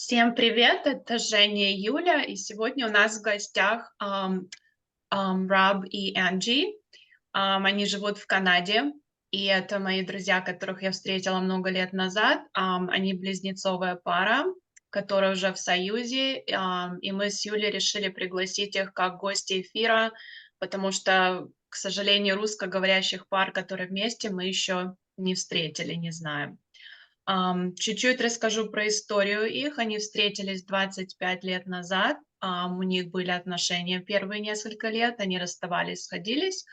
Всем привет, это Женя и Юля, и сегодня у нас в гостях Роб и Энджи. Они живут в Канаде, и это мои друзья, которых я встретила много лет назад. Они близнецовая пара, которая уже в союзе, и мы с Юлей решили пригласить их как гости эфира, потому что, к сожалению, русскоговорящих пар, которые вместе, мы еще не встретили, не знаем. Чуть-чуть расскажу про историю их. Они встретились 25 лет назад. У них были отношения первые несколько лет, они расставались, сходились.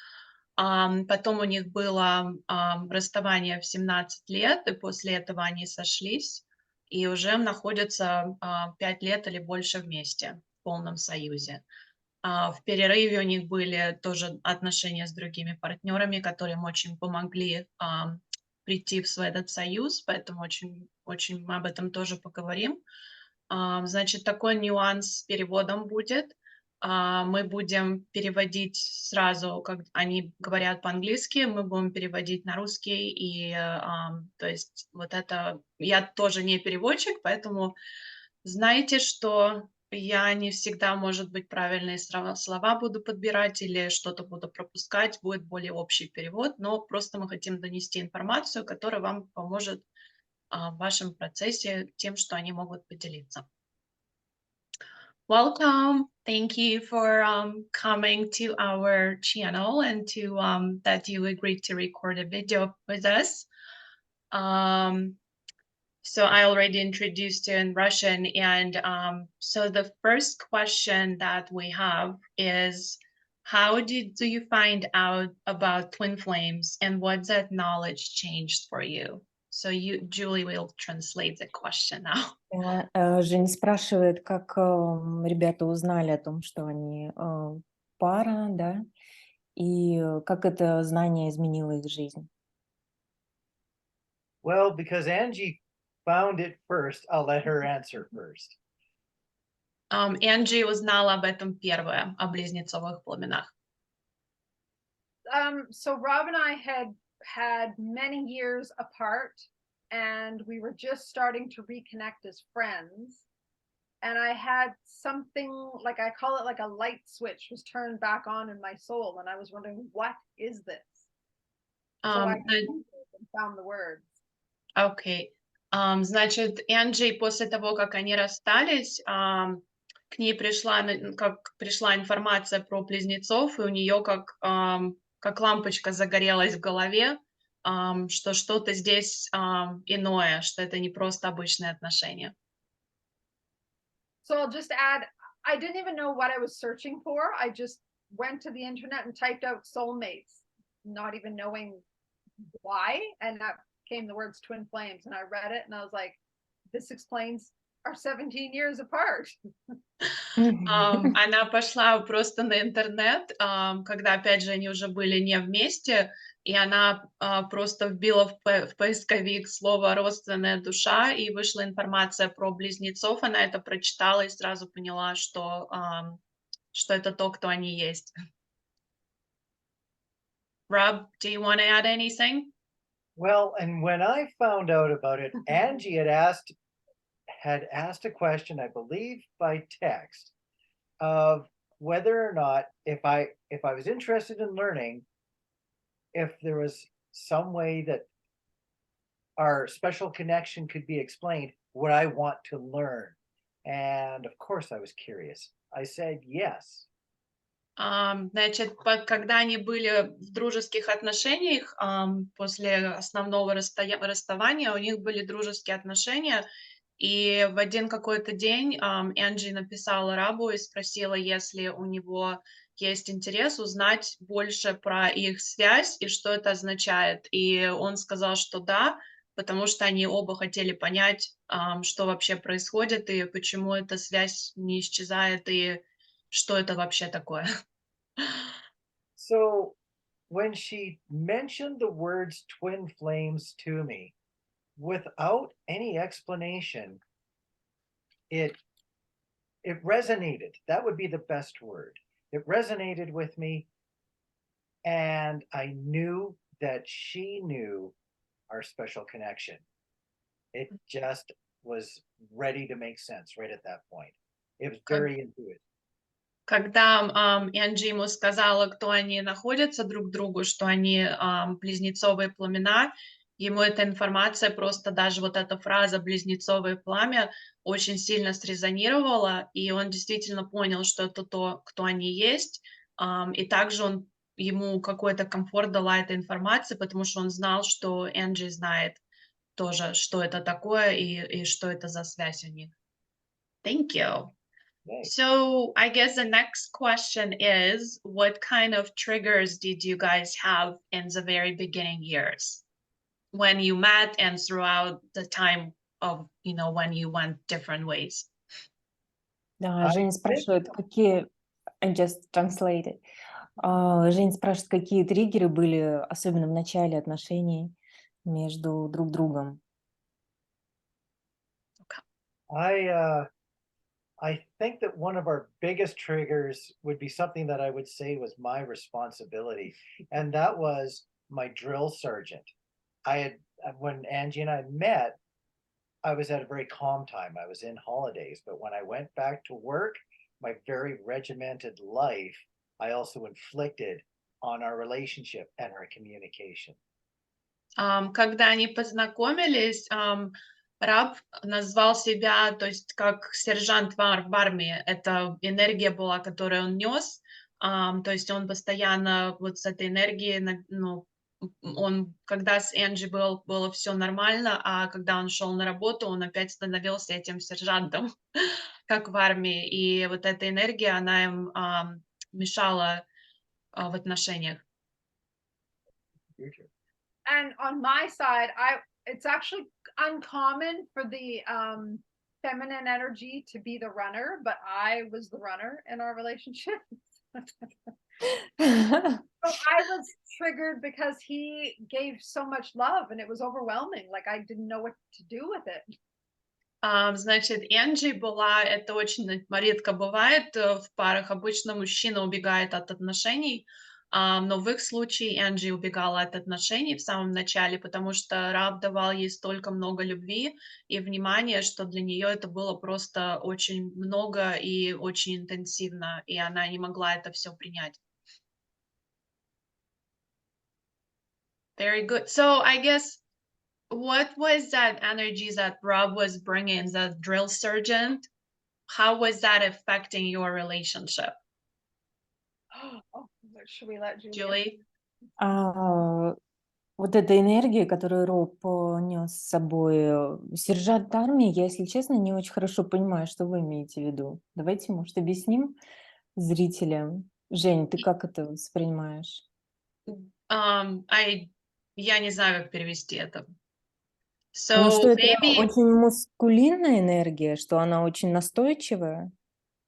Потом у них было расставание в 17 лет, и после этого они сошлись и уже находятся 5 лет или больше вместе в полном союзе. В перерыве у них были тоже отношения с другими партнерами, которые им очень помогли прийти в свой этот союз, поэтому очень мы об этом тоже поговорим. Значит, такой нюанс с переводом будет. Мы будем переводить сразу, как они говорят по-английски, мы будем переводить на русский, и то есть вот это я тоже не переводчик, поэтому знаете, что я не всегда, может быть, правильные слова буду подбирать или что-то буду пропускать, будет более общий перевод, но просто мы хотим донести информацию, которая вам поможет в вашем процессе тем, что они могут поделиться. Welcome. Thank you for coming to our channel and to that you agreed to record a video with us. So I already introduced you in Russian, and so the first question that we have is, how do you find out about twin flames, and what that knowledge changed for you? So Julie, will translate the question now. Женя спрашивает, как ребята узнали о том, что они пара, да, и как это знание изменило их жизнь. Well, because Angie found it first, I'll let her answer first. Энджи узнала об этом первое, о близнецовых пламенах. So Rob and I had many years apart, and we were just starting to reconnect as friends. And I had something, like I call it like a light switch, was turned back on in my soul, and I was wondering, what is this? So I found the words. Окей. Значит, Энджи после того, как они расстались, к ней пришла информация про близнецов, и у нее как лампочка загорелась в голове, что что-то здесь иное, что это не просто обычные отношения. So I'll just add, I didn't even know what I was searching for. I just went to the internet and typed out soulmates, not even knowing why. And that came the words twin flames. And I read it and I was like, this explains our 17 years apart. Она пошла просто на интернет, когда, опять же, они уже были не вместе, и она просто вбила в поисковик слово «родственная душа», и вышла информация про близнецов. Она это прочитала и сразу поняла, что это то, кто они есть. Rob, do you want to add anything? Well, and when I found out about it, Angie had asked a question, I believe by text, of whether or not if I was interested in learning, if there was some way that our special connection could be explained, would I want to learn? And of course I was curious. I said yes. Значит, когда они были в дружеских отношениях, после основного расставания, у них были дружеские отношения, и в один какой-то день Энджи написала Рабу и спросила, если у него есть интерес узнать больше про их связь и что это означает. И он сказал, что да, потому что они оба хотели понять, что вообще происходит и почему эта связь не исчезает, и что это вообще такое. So when she mentioned the words twin flames to me, without any explanation, it resonated. That would be the best word. It resonated with me, and I knew that she knew our special connection. It just was ready to make sense right at that point. It was Как- very intuitive. Когда Энджи ему сказала, кто они находятся друг другу, что они близнецовые пламена, ему эта информация просто, даже вот эта фраза «близнецовое пламя» очень сильно срезонировала, и он действительно понял, что это то, кто они есть, и также ему какой-то комфорт дала эта информация, потому что он знал, что Энджи знает тоже, что это такое и что это за связь у них. Thank you. Yay. So I guess the next question is, what kind of triggers did you guys have in the very beginning years when you met and throughout the time of, when you went different ways? Да, I Женя think спрашивает, какие... I just translated. Женя спрашивает, какие триггеры были, особенно в начале отношений между друг другом. I think that one of our biggest triggers would be something that I would say was my responsibility, and that was my drill sergeant. When Angie and I met, I was at a very calm time. I was in holidays, but when I went back to work, my very regimented life, I also inflicted on our relationship and our communication. Когда они познакомились, Раб назвал себя, то есть как сержант в армии. Это энергия была, которую он нес. То есть он постоянно вот с этой энергией, когда с Энджи было все нормально, а когда он шел на работу, он опять становился этим сержантом, как в армии. И вот эта энергия, она им мешала в отношениях. And on my side, it's actually uncommon for the feminine energy to be the runner, but I was the runner in our relationship. So I was triggered because he gave so much love and it was overwhelming. Like I didn't know what to do with it. Значит, Энджи была, это очень редко бывает в парах. Обычно мужчина убегает от отношений, но в их случае Энджи убегала от отношений в самом начале, потому что Раб давал ей столько много любви и внимания, что для нее это было просто очень много и очень интенсивно, и она не могла это все принять. Very good. So I guess, what was that energy that Rob was bringing, the drill sergeant? How was that affecting your relationship, Oh, should we let Julie? Julie? Вот эта энергия, которую Роб нес с собой, сержант армии, я, если честно, не очень хорошо понимаю, что вы имеете в виду. Давайте, может, объясним зрителям. Жень, ты как это воспринимаешь? Я не знаю, как перевести это. Ну, что So это maybe, очень мускулинная энергия, что она очень настойчивая.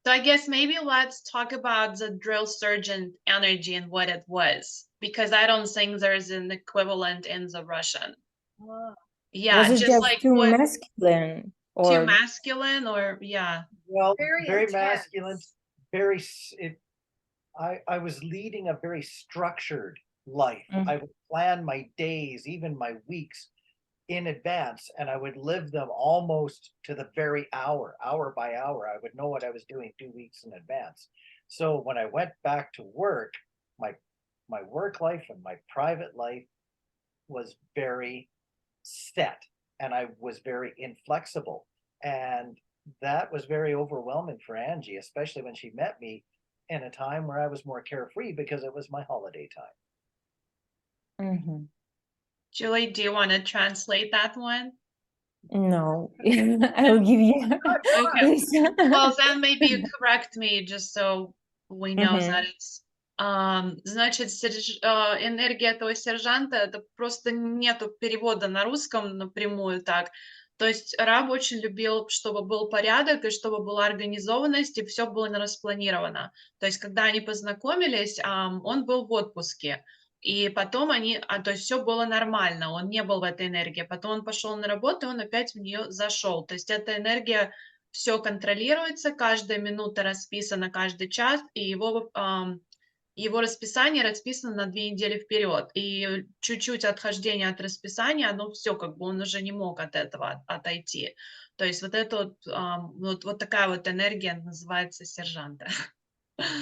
so I guess maybe let's talk about the drill sergeant energy and what it was, because I don't think there's an equivalent in the Russian. Oh. Yeah, Was it just just like too what, masculine? too Or masculine, or yeah. Well, Very very intense. masculine, I was leading a very structured life. I would plan my days, even my weeks, in advance, and I would live them almost to the very hour by hour. I would know what I was doing 2 weeks in advance. So when I went back to work, my work life and my private life was very set, and I was very inflexible, and that was very overwhelming for Angie, especially when she met me in a time where I was more carefree because it was my holiday time. Мгм. Julie, do you want to translate that one? No, I'll give you. Okay. Well, then maybe you correct me, just so we know that Мгм. it's... Значит, энергия этого сержанта, это просто нету перевода на русском напрямую так. То есть Раб очень любил, чтобы был порядок и чтобы была организованность, и все было распланировано. То есть когда они познакомились, он был в отпуске. И потом то есть все было нормально, он не был в этой энергии. Потом он пошел на работу, и он опять в нее зашел. То есть эта энергия, все контролируется, каждая минута расписана, каждый час, и его его расписание расписано на 2 недели вперед, и чуть-чуть отхождение от расписания, оно все, как бы он уже не мог от этого отойти. То есть вот это вот, вот такая вот энергия называется сержанта.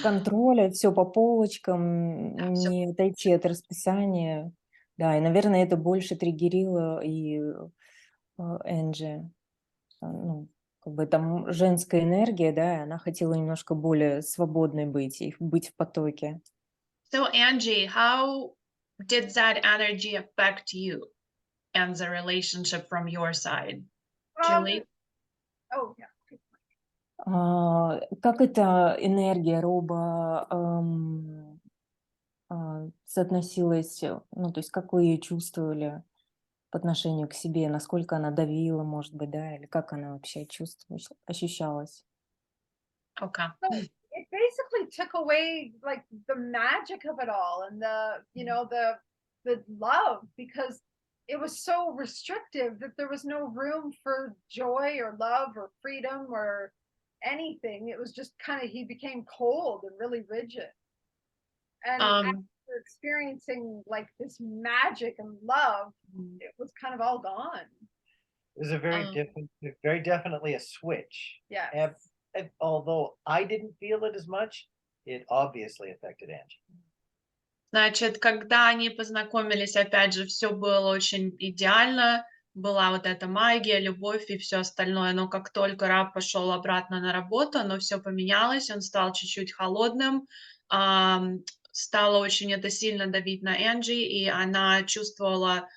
Контроля, все по полочкам, Да, всё. не отойти от расписания. Да, и, наверное, это больше триггерило и Энджи. Ну, как бы там женская энергия, да, и она хотела немножко более свободной быть и быть в потоке. So, Angie, how did that energy affect you and the relationship from your side? Um, Julie? oh yeah. Как эта энергия Роба соотносилась, ну, то есть как вы ее чувствовали по отношению к себе, насколько она давила, может быть, да, или как она вообще чувствовалась, ощущалась? Okay. So it basically took away like the magic of it all and the love because it was so restrictive that there was no room for joy or love or freedom or anything. It was just kind of he became cold and really rigid. And Um, after experiencing like this magic and love, it was kind of all gone. It was a very um, different, very definitely a switch. Yeah. And although I didn't feel it as much, it obviously affected Angie. Значит, когда они познакомились, опять же, все было очень идеально, была вот эта магия, любовь и все остальное. Но как только раб пошел обратно на работу, оно все поменялось, он стал чуть-чуть холодным, стало очень это сильно давить на Энджи, и она чувствовала,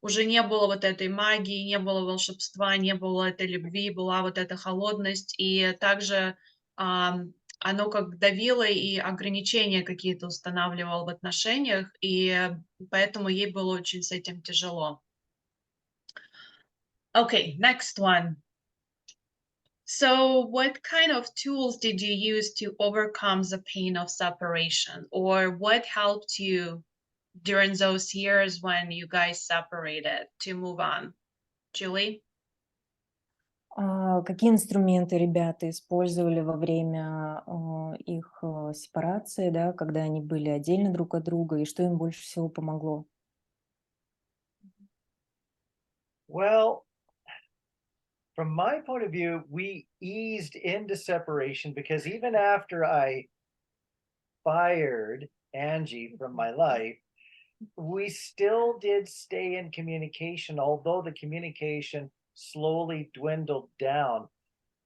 уже не было вот этой магии, не было волшебства, не было этой любви, была вот эта холодность. И также, оно как давило и ограничения какие-то устанавливало в отношениях, и поэтому ей было очень с этим тяжело. Okay, next one. So, what kind of tools did you use to overcome the pain of separation, or what helped you during those years when you guys separated to move on? Julie? Какие инструменты ребята использовали во время их сепарации, да, когда они были отдельно друг от друга, и что им больше всего помогло? Well, from my point of view, we eased into separation because even after I fired Angie from my life, we still did stay in communication, although the communication slowly dwindled down.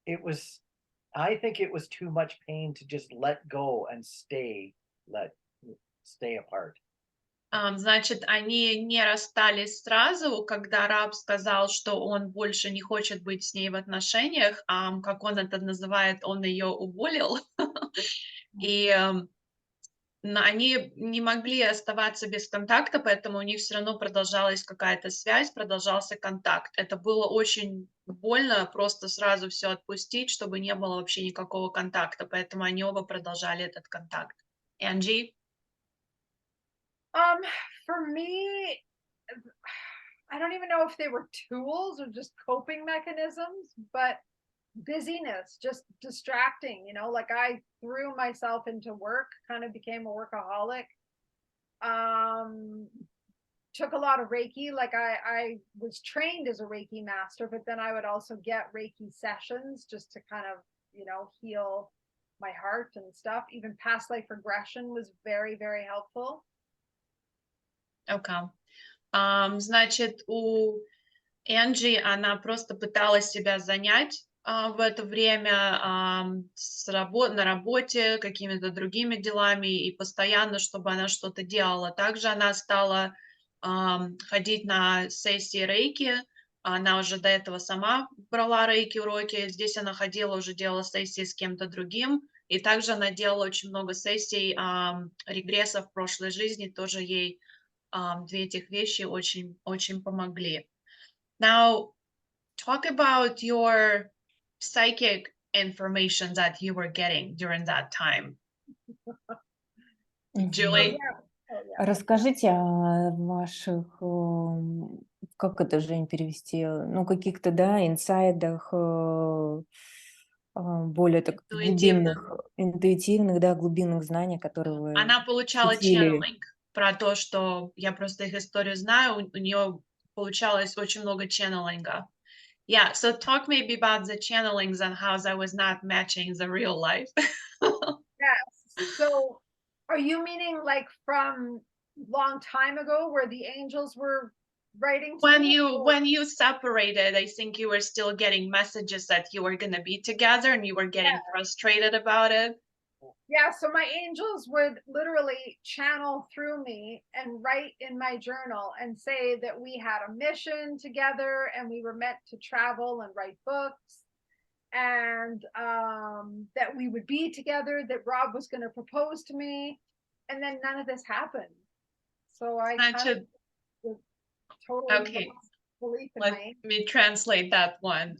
I think it was too much pain to just let go and stay apart. Значит, они не расстались сразу, когда раб сказал, что он больше не хочет быть с ней в отношениях, как он это называет, он ее уволил. И они не могли оставаться без контакта, поэтому у них все равно продолжалась какая-то связь, продолжался контакт. Это было очень больно просто сразу все отпустить, чтобы не было вообще никакого контакта, поэтому они оба продолжали этот контакт. Энджи? For me, I don't even know if they were tools or just coping mechanisms, but busyness, just distracting, like I threw myself into work, kind of became a workaholic. Took a lot of Reiki. Like I was trained as a Reiki master, but then I would also get Reiki sessions just to kind of, heal my heart and stuff. Even past life regression was very, very helpful. Okay. Значит, у Энджи, она просто пыталась себя занять в это время на работе, какими-то другими делами, и постоянно, чтобы она что-то делала. Также она стала ходить на сессии рейки. Она уже до этого сама брала рейки уроки. Здесь она ходила, уже делала сессии с кем-то другим. И также она делала очень много сессий регрессов в прошлой жизни. Тоже ей две этих вещи очень, очень помогли. Now, talk about your psychic information that you were getting during that time. Julie? Oh, yeah. Расскажите о ваших, как это, Жень, перевести, ну, каких-то, да, инсайдах, более так Интуитивно. интуитивных, да, глубинных знаний, которые вы Она получала ощутили. channeling про то, что я просто их историю знаю, у нее получалось очень много ченнелинга. Yeah, so talk maybe about the channelings and how that was not matching the real life. Yes. So are you meaning like from long time ago where the angels were writing to me? When you separated, I think you were still getting messages that you were gonna be together and you were getting frustrated about it. Yeah, so my angels would literally channel through me and write in my journal and say that we had a mission together and we were meant to travel and write books and that we would be together, that Rob was going to propose to me. And then none of this happened. So I kind of Значит, was totally okay. lost belief in Let my angels. me translate that one.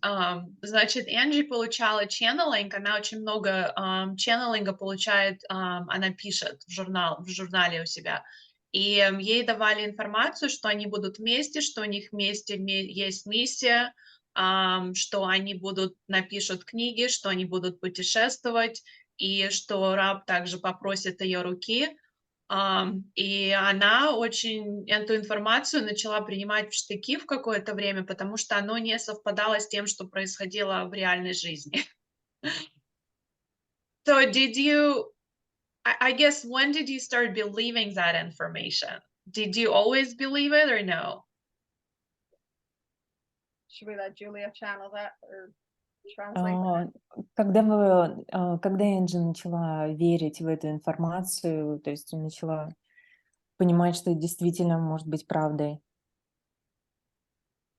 Значит, Энджи получала ченнелинг, она очень много ченнелинга получает, она пишет в журнале у себя. И ей давали информацию, что они будут вместе, что у них вместе есть миссия, что они напишут книги, что они будут путешествовать, и что Раб также попросит ее руки. И она очень эту информацию начала принимать в штыки в какое-то время, потому что оно не совпадало с тем, что происходило в реальной жизни. So I guess, when did you start believing that information? Did you always believe it or no? Should we let Julia channel that or translate that? Когда Энджи начала верить в эту информацию, то есть начала понимать, что это действительно может быть правдой.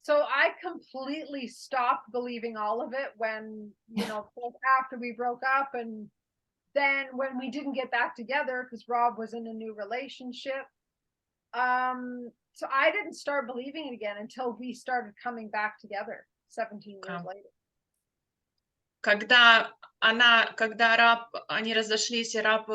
So I completely stopped believing all of it when, after we broke up, and then when we didn't get back together because Rob was in a new relationship. So I didn't start believing it again until we started coming back together 17 years later. Когда они разошлись, и Раб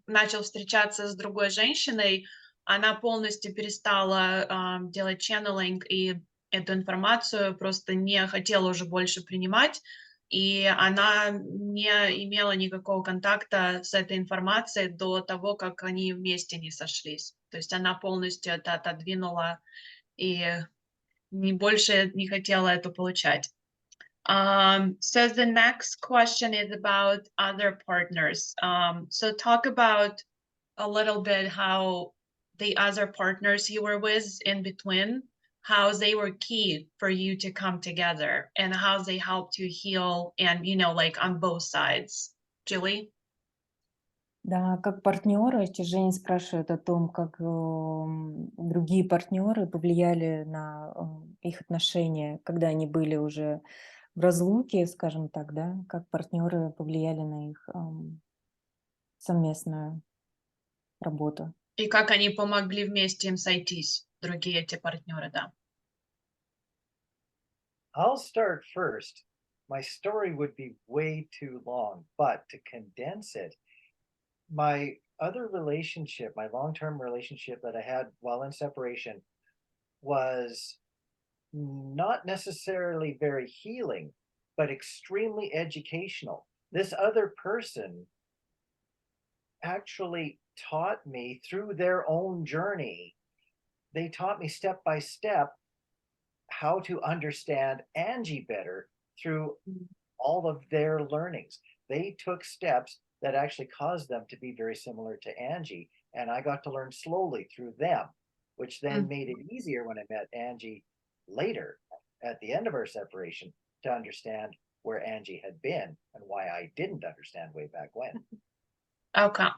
начал встречаться с другой женщиной, она полностью перестала делать ченнелинг и эту информацию просто не хотела уже больше принимать, и она не имела никакого контакта с этой информацией до того, как они вместе не сошлись. То есть она полностью это отодвинула и больше не хотела это получать. So the next question is about other partners. So talk about a little bit how the other partners you were with in between, how they were key for you to come together and how they helped you heal and, like on both sides. Julie? Да, как партнеры, Женя спрашивает о том, как другие партнеры повлияли на их отношения, когда они были уже в разлуке, скажем так, да, как партнеры повлияли на их совместную работу. И как они помогли вместе им сойтись, другие эти партнеры, да. I'll start first. My story would be way too long, but to condense it, my other relationship, my long-term relationship that I had while in separation was not necessarily very healing, but extremely educational. This other person actually taught me through their own journey. They taught me step by step how to understand Angie better through all of their learnings. They took steps that actually caused them to be very similar to Angie, and I got to learn slowly through them, which then made it easier when I met Angie later at the end of our separation to understand where Angie had been and why I didn't understand way back when. Okay.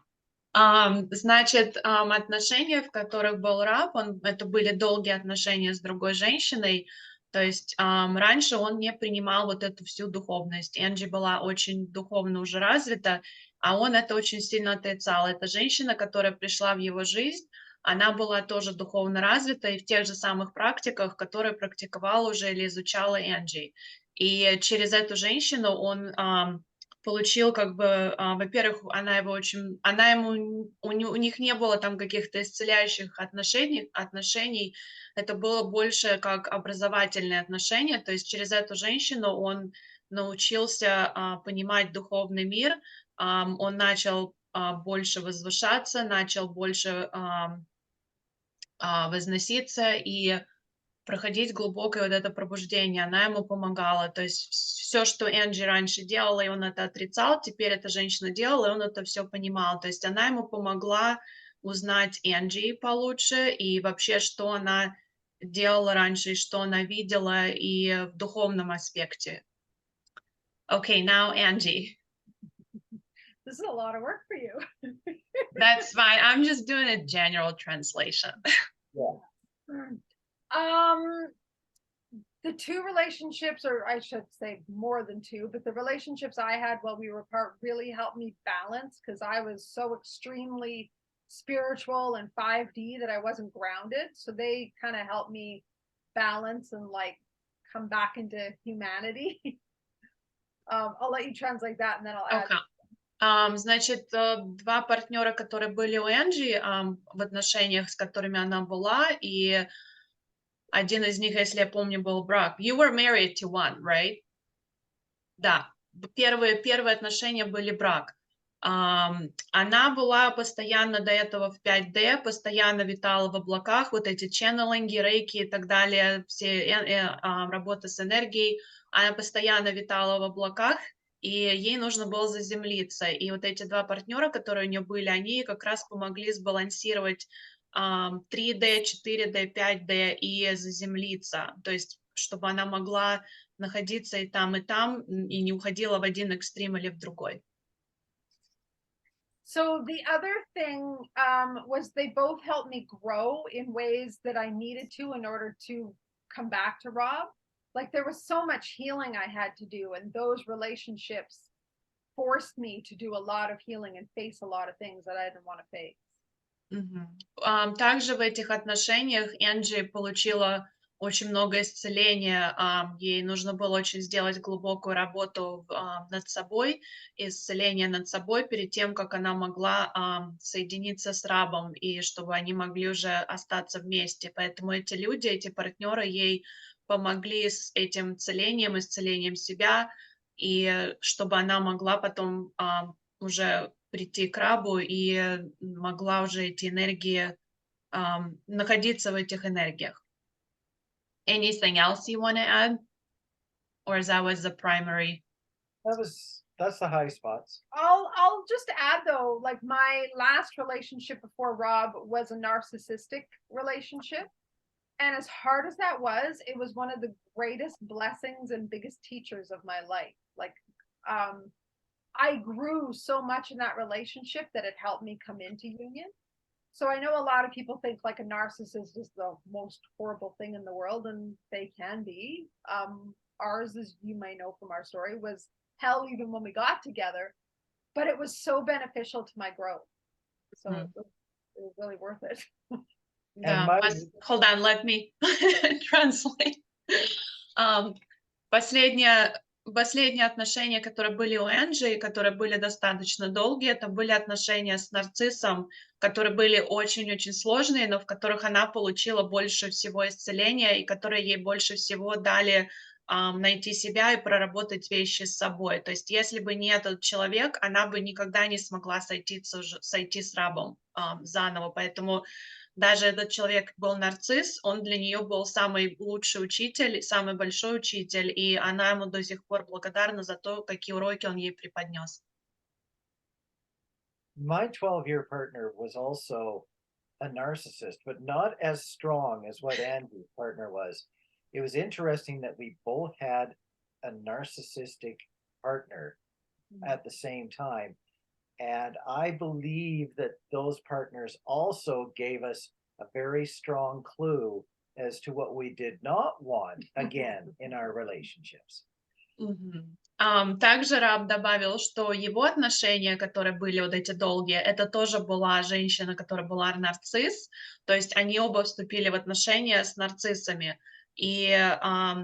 Значит, отношения, в которых был Раб, это были долгие отношения с другой женщиной, то есть раньше он не принимал вот эту всю духовность. Энджи была очень духовно уже развита, а он это очень сильно отрицал. Эта женщина, которая пришла в его жизнь, она была тоже духовно развита и в тех же самых практиках, которые практиковала уже или изучала Энджи. И через эту женщину он получил как бы, во-первых, у них не было там каких-то исцеляющих отношений, это было больше как образовательные отношения, то есть через эту женщину он научился понимать духовный мир, он начал больше возвышаться, начал больше возноситься и проходить глубокое вот это пробуждение. Она ему помогала. То есть все, что Энджи раньше делала, и он это отрицал, теперь эта женщина делала, и он это все понимал. То есть она ему помогла узнать Энджи получше и вообще, что она делала раньше, и что она видела, и в духовном аспекте. Okay, now Angie. This is a lot of work for you. That's fine. I'm just doing a general translation. The two relationships, or I should say more than two, but the relationships I had while we were apart really helped me balance because I was so extremely spiritual and 5D that I wasn't grounded. So they kind of helped me balance and like come back into humanity. I'll let you translate that and then I'll add. Okay. Значит, два партнера, которые были у Энджи в отношениях, с которыми она была, и один из них, если я помню, был брак. You were married to one, right? Да, первые отношения были брак. Она была постоянно до этого в 5D, постоянно витала в облаках, вот эти ченнелинги, рейки и так далее, все работа с энергией. Она постоянно витала в облаках, и ей нужно было заземлиться. И вот эти два партнера, которые у нее были, они как раз помогли сбалансировать 3D, 4D, 5D и заземлиться. То есть, чтобы она могла находиться и там, и не уходила в один экстрим или в другой. So the other thing was they both helped me grow in ways that I needed to in order to come back to Rob. Like there was so much healing I had to do, and those relationships forced me to do a lot of healing and face a lot of things that I didn't want to face. Также в этих отношениях Энджи получила очень много исцеления. Ей нужно было очень сделать глубокую работу над собой, исцеление над собой перед тем, как она могла соединиться с Рабом, и чтобы они могли уже остаться вместе. Поэтому эти люди, эти партнеры ей помогли с этим исцелением себя, и чтобы она могла потом уже прийти к Рабу и могла уже эти энергии находиться в этих энергиях. Anything else you want to add? Or that was the primary? That's the high spots. I'll just add though, like my last relationship before Rob was a narcissistic relationship. And as hard as that was, it was one of the greatest blessings and biggest teachers of my life. Like, I grew so much in that relationship that it helped me come into union. So I know a lot of people think like a narcissist is the most horrible thing in the world, and they can be. Ours, as you may know from our story, was hell even when we got together, but it was so beneficial to my growth. So it was really worth it. Да, hold on, let me translate. Последние отношения, которые были у Энджи, которые были достаточно долгие, это были отношения с нарциссом, которые были очень-очень сложные, но в которых она получила больше всего исцеления и которые ей больше всего дали найти себя и проработать вещи с собой. То есть если бы не этот человек, она бы никогда не смогла сойти с Рабом заново. Поэтому даже этот человек был нарцисс, он для нее был самый лучший учитель, самый большой учитель, и она ему до сих пор благодарна за то, какие уроки он ей преподнес. My 12-year partner was also a narcissist, but not as strong as what Andy's partner was. It was interesting that we both had a narcissistic partner at the same time. And I believe that those partners also gave us a very strong clue as to what we did not want again in our relationships. Также Раб добавил, что его отношения, которые были вот эти долгие, это тоже была женщина, которая была нарцисс, то есть они оба вступили в отношения с нарциссами. И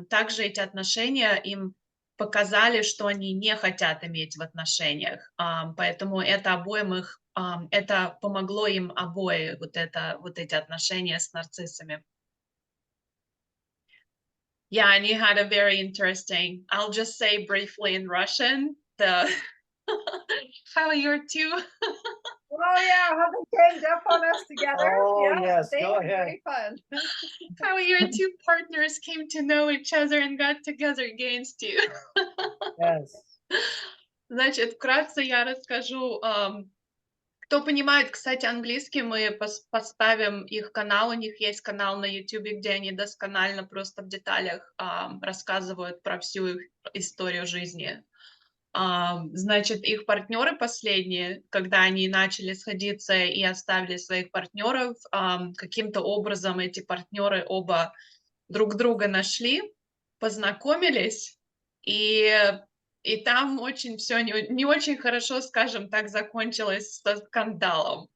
также эти отношения им показали, что они не хотят иметь в отношениях. Поэтому это обоим их, это помогло им обои, вот эти отношения с нарциссами. Yeah, and you had a very interesting, I'll just say briefly in Russian, how you're two. Oh yeah, how they ganged up on us together. Oh, Yeah, yes, they go were ahead. very fun. How your two partners came to know each other and got together against you. Yes. Значит, вкратце я расскажу. Кто понимает, кстати, английский, мы поставим их канал. У них есть канал на Ютубе, где они досконально просто в деталях рассказывают про всю их историю жизни. Значит, их партнеры последние, когда они начали сходиться и оставили своих партнеров, каким-то образом эти партнеры оба друг друга нашли, познакомились, и там очень все не очень хорошо, скажем так, закончилось со скандалом,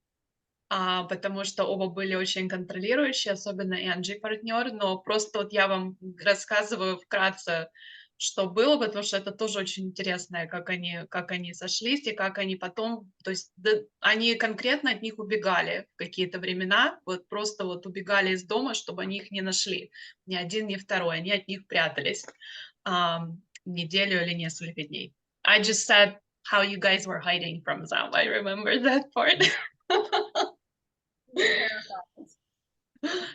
потому что оба были очень контролирующие, особенно Энджи партнер, но просто вот я вам рассказываю вкратце, что было, потому что это тоже очень интересно, как они сошлись и как они потом, то есть они конкретно от них убегали в какие-то времена, вот просто вот убегали из дома, чтобы они их не нашли, ни один, ни второй, они от них прятались неделю или несколько дней. I just said how you guys were hiding from them. I remember that part.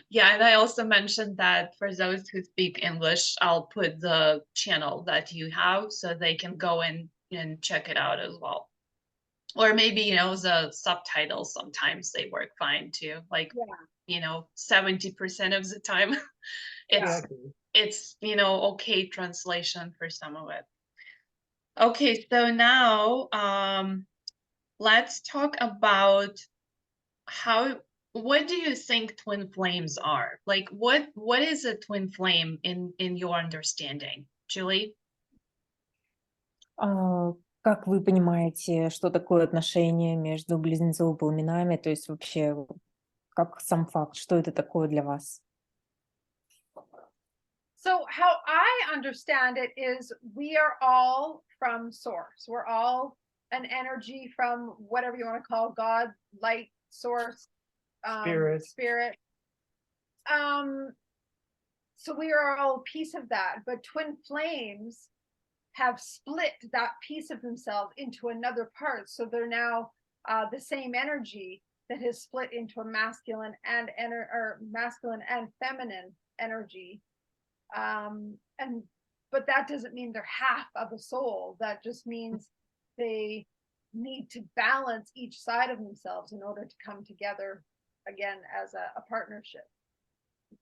Yeah, and I also mentioned that for those who speak English, I'll put the channel that you have so they can go in and check it out as well. Or maybe, the subtitles, sometimes they work fine too. Like, 70% of the time, it's okay translation for some of it. Okay, so now let's talk about what do you think twin flames are? Like, what is a twin flame in your understanding, Julie? Как вы понимаете, что такое отношение между близнецовыми пламенами? То есть вообще, как сам факт, что это такое для вас? So how I understand it is we are all from source. We're all an energy from whatever you want to call God, light, source, spirit. So we are all a piece of that, but twin flames have split that piece of themselves into another part. So they're now the same energy that has split into a masculine and feminine energy. But that doesn't mean they're half of a soul. That just means they need to balance each side of themselves in order to come together again as a partnership.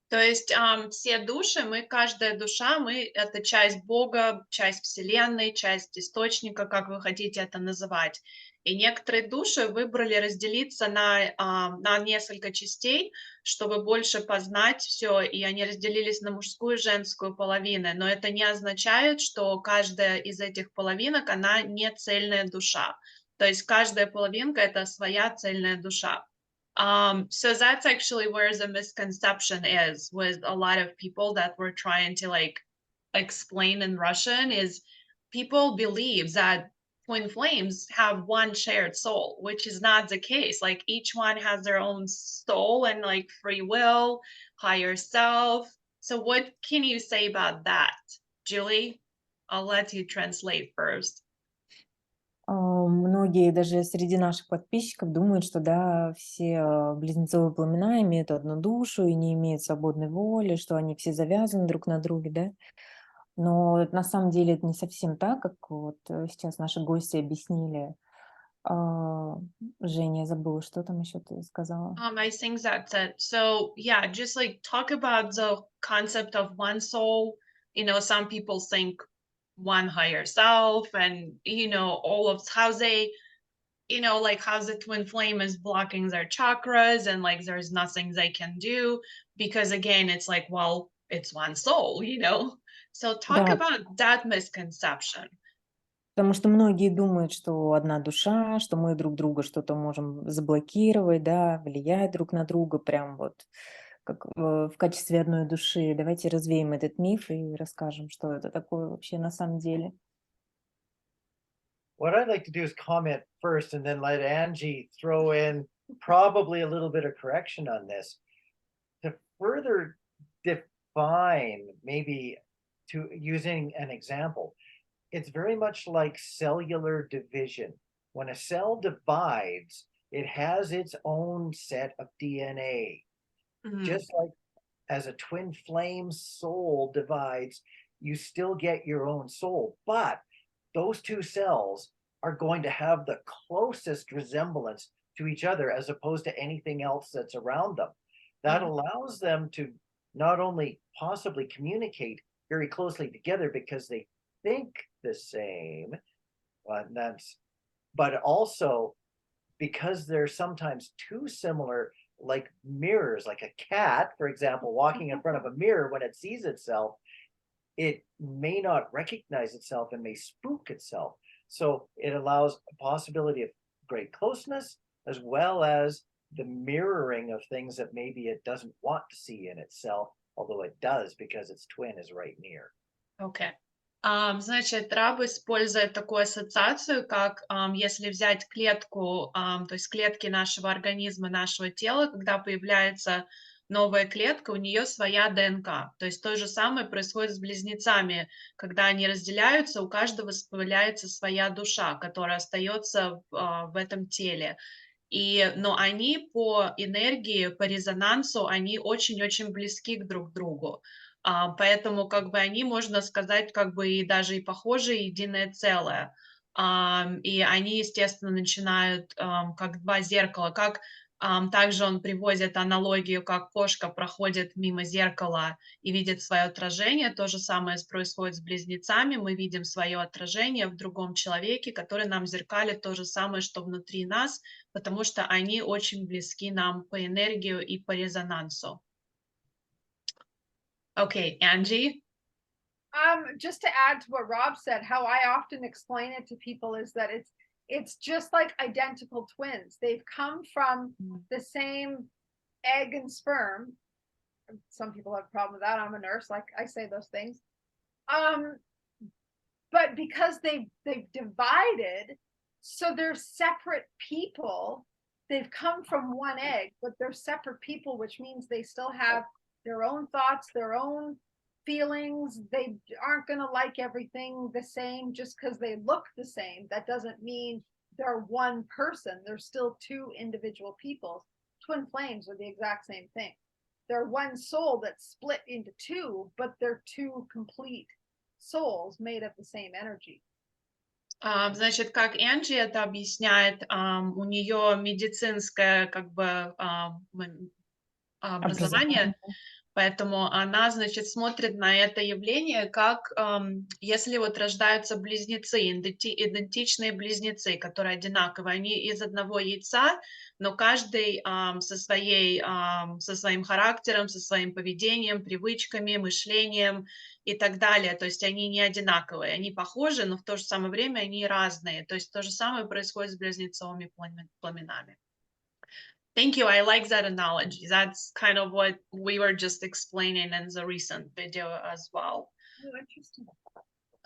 То есть все души, каждая душа, это часть Бога, часть Вселенной, часть Источника, как вы хотите это называть. И некоторые души выбрали разделиться на несколько частей, чтобы больше познать все, и они разделились на мужскую и женскую половины. Но это не означает, что каждая из этих половинок, она не цельная душа. То есть каждая половинка — это своя цельная душа. So that's actually where the misconception is with a lot of people that we're trying to explain in Russian is people believe that twin flames have one shared soul, which is not the case. Like each one has their own soul and free will, higher self. So what can you say about that, Julie? I'll let you translate first. Многие даже среди наших подписчиков думают, что да, все близнецовые пламена имеют одну душу и не имеют свободной воли, что они все завязаны друг на друге, да. Но на самом деле это не совсем так, как вот сейчас наши гости объяснили. Женя, я забыла, что там еще ты сказала? I think that's it. So yeah, just talk about the concept of one soul. Some people think one higher self, and all of how they how the twin flame is blocking their chakras, and there's nothing they can do because again it's well, it's one soul. So talk Да, about that misconception. потому что многие думают, что одна душа, что мы друг друга что-то можем заблокировать, да, влиять друг на друга, прям вот как в качестве одной души. Давайте развеем этот миф и расскажем, что это такое вообще на самом деле. What I'd like to do is comment first and then let Angie throw in probably a little bit of correction on this to further define, maybe to using an example. It's very much like cellular division. When a cell divides, it has its own set of DNA. Just like as a twin flame soul divides, you still get your own soul. But those two cells are going to have the closest resemblance to each other as opposed to anything else that's around them. That allows them to not only possibly communicate very closely together because they think the same, but also because they're sometimes too similar, like mirrors, like a cat, for example, walking in front of a mirror when it sees itself, it may not recognize itself and may spook itself. So it allows a possibility of great closeness as well as the mirroring of things that maybe it doesn't want to see in itself, although it does because its twin is right near. Okay. Значит, Раб использует такую ассоциацию, как если взять клетку, то есть клетки нашего организма, нашего тела, когда появляется новая клетка, у нее своя ДНК. То есть то же самое происходит с близнецами. Когда они разделяются, у каждого появляется своя душа, которая остается в этом теле. Но они по энергии, по резонансу, они очень-очень близки друг к другу. Поэтому как бы они, можно сказать, как бы и даже и похожи, и единое целое. И они, естественно, начинают как два зеркала. Также он приводит аналогию, как кошка проходит мимо зеркала и видит свое отражение. То же самое происходит с близнецами. Мы видим свое отражение в другом человеке, который нам зеркалит то же самое, что внутри нас, потому что они очень близки нам по энергии и по резонансу. Okay, Angie? Just to add to what Rob said, how I often explain it to people is that it's just like identical twins. They've come from the same egg and sperm. Some people have a problem with that. I'm a nurse, like I say those things. But because they've divided, so they're separate people. They've come from one egg, but they're separate people, which means they still have their own thoughts, their own feelings. They aren't going to like everything the same just because they look the same. That doesn't mean they're one person. They're still two individual people. Twin flames are the exact same thing. They're one soul that's split into two, but they're two complete souls made of the same energy. Значит, как Энджи это объясняет, у нее медицинское как бы образование, поэтому она, значит, смотрит на это явление как, если вот рождаются близнецы, идентичные близнецы, которые одинаковые, они из одного яйца, но каждый со своим характером, со своим поведением, привычками, мышлением и так далее. То есть они не одинаковые, они похожи, но в то же самое время они разные. То есть то же самое происходит с близнецовыми пламенами. Thank you. I like that analogy. That's kind of what we were just explaining in the recent video as well. Oh, interesting.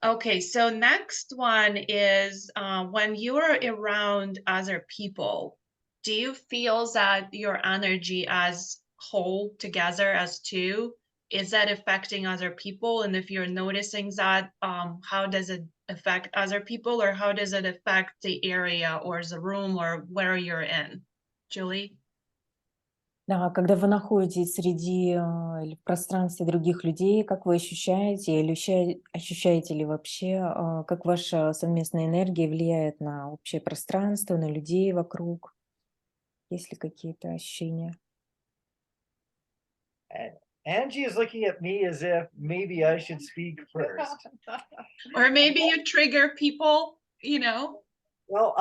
Okay, so next one is when you're around other people, do you feel that your energy as whole together as two, is that affecting other people? And if you're noticing that, how does it affect other people, or how does it affect the area or the room or where you're in? Julie? Да, когда вы находитесь среди или в пространстве других людей, как вы ощущаете, или ощущаете ли вообще, как ваша совместная энергия влияет на общее пространство, на людей вокруг? Есть ли какие-то ощущения? Angie is looking at me as if maybe I should speak first. Or maybe you trigger people, you know? Well,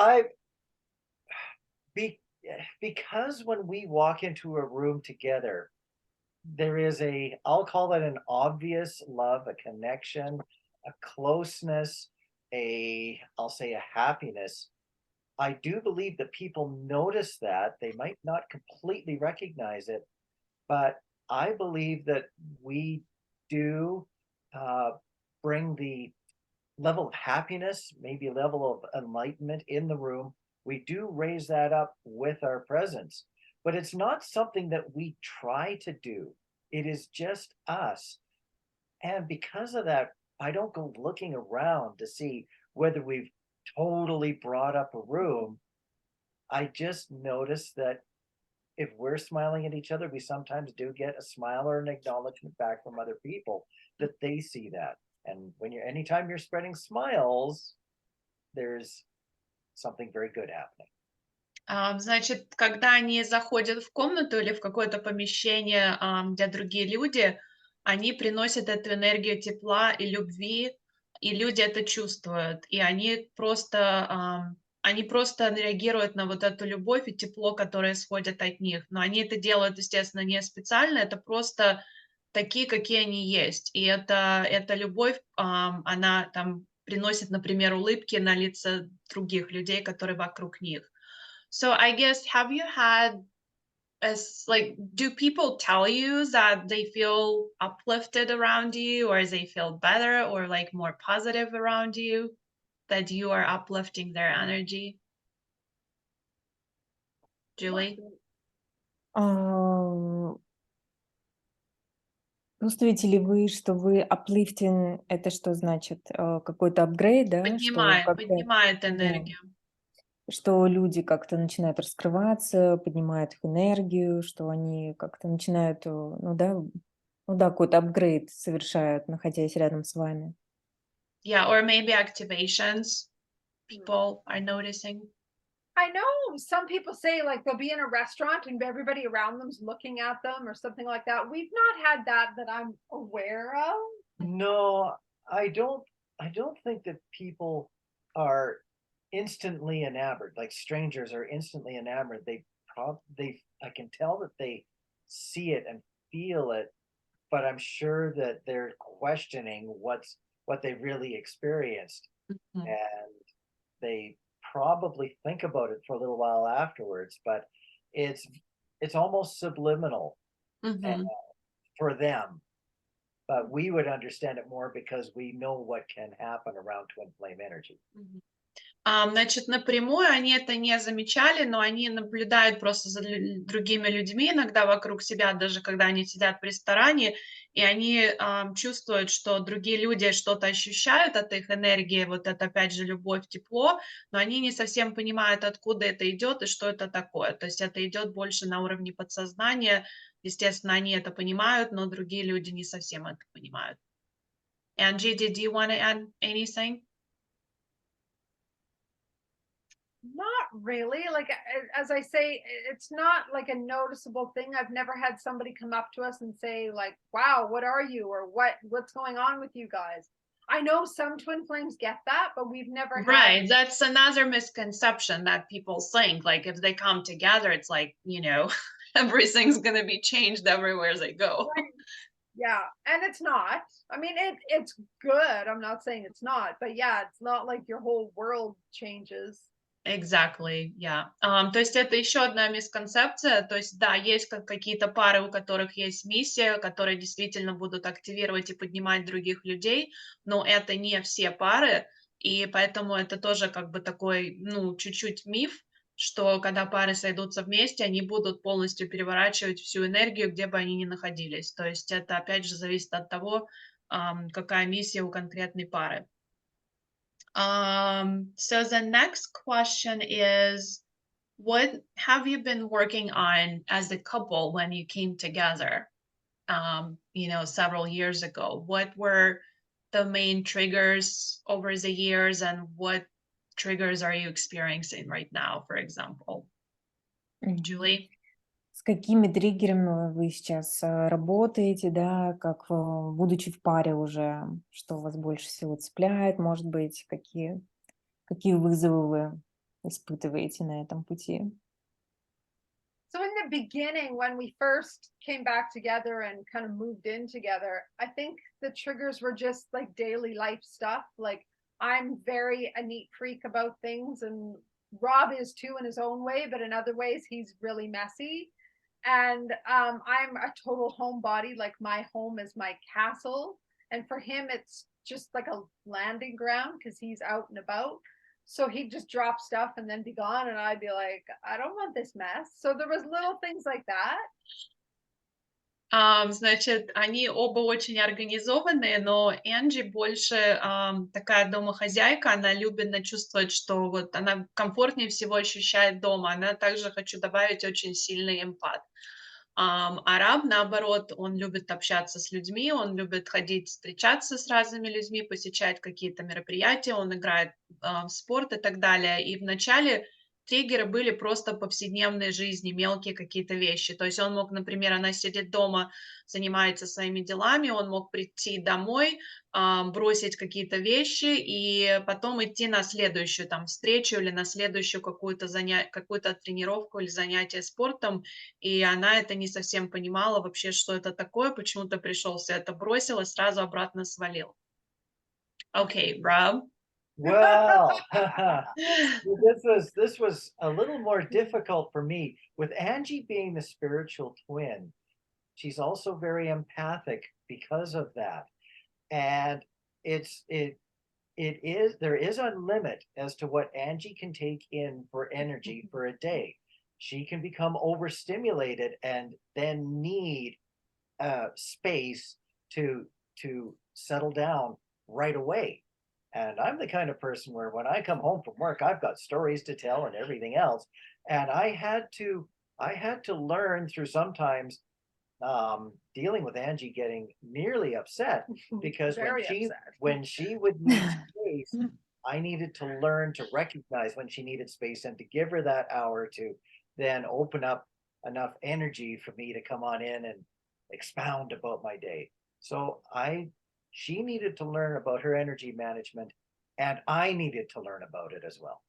because when we walk into a room together, there is I'll call it an obvious love, a connection, a closeness, I'll say a happiness. I do believe that people notice that. They might not completely recognize it, but I believe that we do bring the level of happiness, maybe a level of enlightenment in the room. We do raise that up with our presence, but it's not something that we try to do. It is just us. And because of that, I don't go looking around to see whether we've totally brought up a room. I just notice that if we're smiling at each other, we sometimes do get a smile or an acknowledgement back from other people that they see that. And when you're anytime you're spreading smiles, there's something very good happening. Значит, когда они заходят в комнату или в какое-то помещение, где другие люди, они приносят эту энергию тепла и любви, и люди это чувствуют. И они просто реагируют на вот эту любовь и тепло, которое исходит от них. Но они это делают, естественно, не специально, это просто такие, какие они есть. И эта любовь, она там приносит, например, улыбки на лица других людей, которые вокруг них. So I guess, have you had do people tell you that they feel uplifted around you, or they feel better or like more positive around you, that you are uplifting their energy? Julie? Чувствуете ли вы, что вы uplifting, это что значит? Какой-то апгрейд, да? Что как-то, Поднимает да, энергию. что люди как-то начинают раскрываться, поднимают их энергию, что они как-то начинают, ну да, какой-то апгрейд совершают, находясь рядом с вами. Yeah, or maybe activations people are noticing. I know some people say like they'll be in a restaurant and everybody around them's looking at them or something like that. We've not had that I'm aware of. No, I don't think that people are instantly enamored, like strangers are instantly enamored. I can tell that they see it and feel it, but I'm sure that they're questioning what they really experienced. Mhm. And they probably think about it for a little while afterwards, but it's almost subliminal Mhm. for them. But we would understand it more because we know what can happen around twin flame energy. Мгм. Значит, напрямую они это не замечали, но они наблюдают просто за другими людьми иногда вокруг себя, даже когда они сидят в ресторане, и они чувствуют, что другие люди что-то ощущают от их энергии, вот это опять же любовь, тепло, но они не совсем понимают, откуда это идет и что это такое. То есть это идет больше на уровне подсознания. Естественно, они это понимают, но другие люди не совсем это понимают. Angie, did you want to add anything? Not really. Like as I say, it's not like a noticeable thing. I've never had somebody come up to us and say like, "Wow, what are you?" or "What's going on with you guys?" I know some twin flames get that, but we've never had. Right, that's another misconception that people think, like, if they come together, it's like, everything's gonna be changed everywhere they go. Right. Yeah, and it's not. I mean, it's good. I'm not saying it's not, but yeah, it's not like your whole world changes. Exactly, yeah. То есть это еще одна мисконцепция. То есть, да, есть какие-то пары, у которых есть миссия, которые действительно будут активировать и поднимать других людей, но это не все пары, и поэтому это тоже как бы такой, чуть-чуть миф, что когда пары сойдутся вместе, они будут полностью переворачивать всю энергию, где бы они ни находились. То есть это, опять же, зависит от того, какая миссия у конкретной пары. So the next question is, what have you been working on as a couple when you came together, several years ago? What were the main triggers over the years, and what triggers are you experiencing right now, for example? Julie? С какими триггерами вы сейчас работаете, да, как будучи в паре уже, что вас больше всего цепляет, может быть, какие вызовы вы испытываете на этом пути? So in the beginning, when we first came back together and kind of moved in together, I think the triggers were just like daily life stuff. Like I'm very a neat freak about things, and Rob is too in his own way, but in other ways he's really messy. And I'm a total homebody. Like my home is my castle, and for him, it's just like a landing ground because he's out and about. So he'd just drop stuff and then be gone, and I'd be like, I don't want this mess. So there was little things like that. Значит, они оба очень организованные, но Энджи больше такая домохозяйка, она любит чувствовать, что вот она комфортнее всего ощущает дома. Она также, хочу добавить, очень сильный эмпат. Араб, наоборот, он любит общаться с людьми, он любит ходить, встречаться с разными людьми, посещать какие-то мероприятия, он играет в спорт и так далее. И вначале триггеры были просто повседневной жизни, мелкие какие-то вещи. То есть он мог, например, она сидит дома, занимается своими делами, он мог прийти домой, бросить какие-то вещи и потом идти на следующую там встречу или на следующую какую-то тренировку или занятие спортом. И она это не совсем понимала вообще, что это такое, почему ты пришел, все это бросил и сразу обратно свалил. Okay, Rob. Well, this was a little more difficult for me. With Angie being the spiritual twin, she's also very empathic because of that. And there is a limit as to what Angie can take in for energy for a day. She can become overstimulated and then need space to settle down right away. And I'm the kind of person where when I come home from work, I've got stories to tell and everything else. And I had to learn through sometimes dealing with Angie getting nearly upset because when she would need space, I needed to learn to recognize when she needed space and to give her that hour to then open up enough energy for me to come on in and expound about my day. So she needed to learn about her energy management, and I needed to learn about it as well.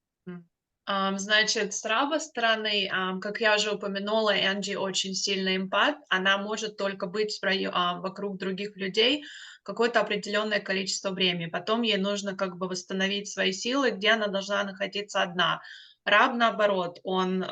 Значит, с Раба стороны, как я уже упомянула, Энджи очень сильный эмпат. Она может только быть вокруг других людей какое-то определенное количество времени. Потом ей нужно как бы восстановить свои силы, где она должна находиться одна. Раб, наоборот, он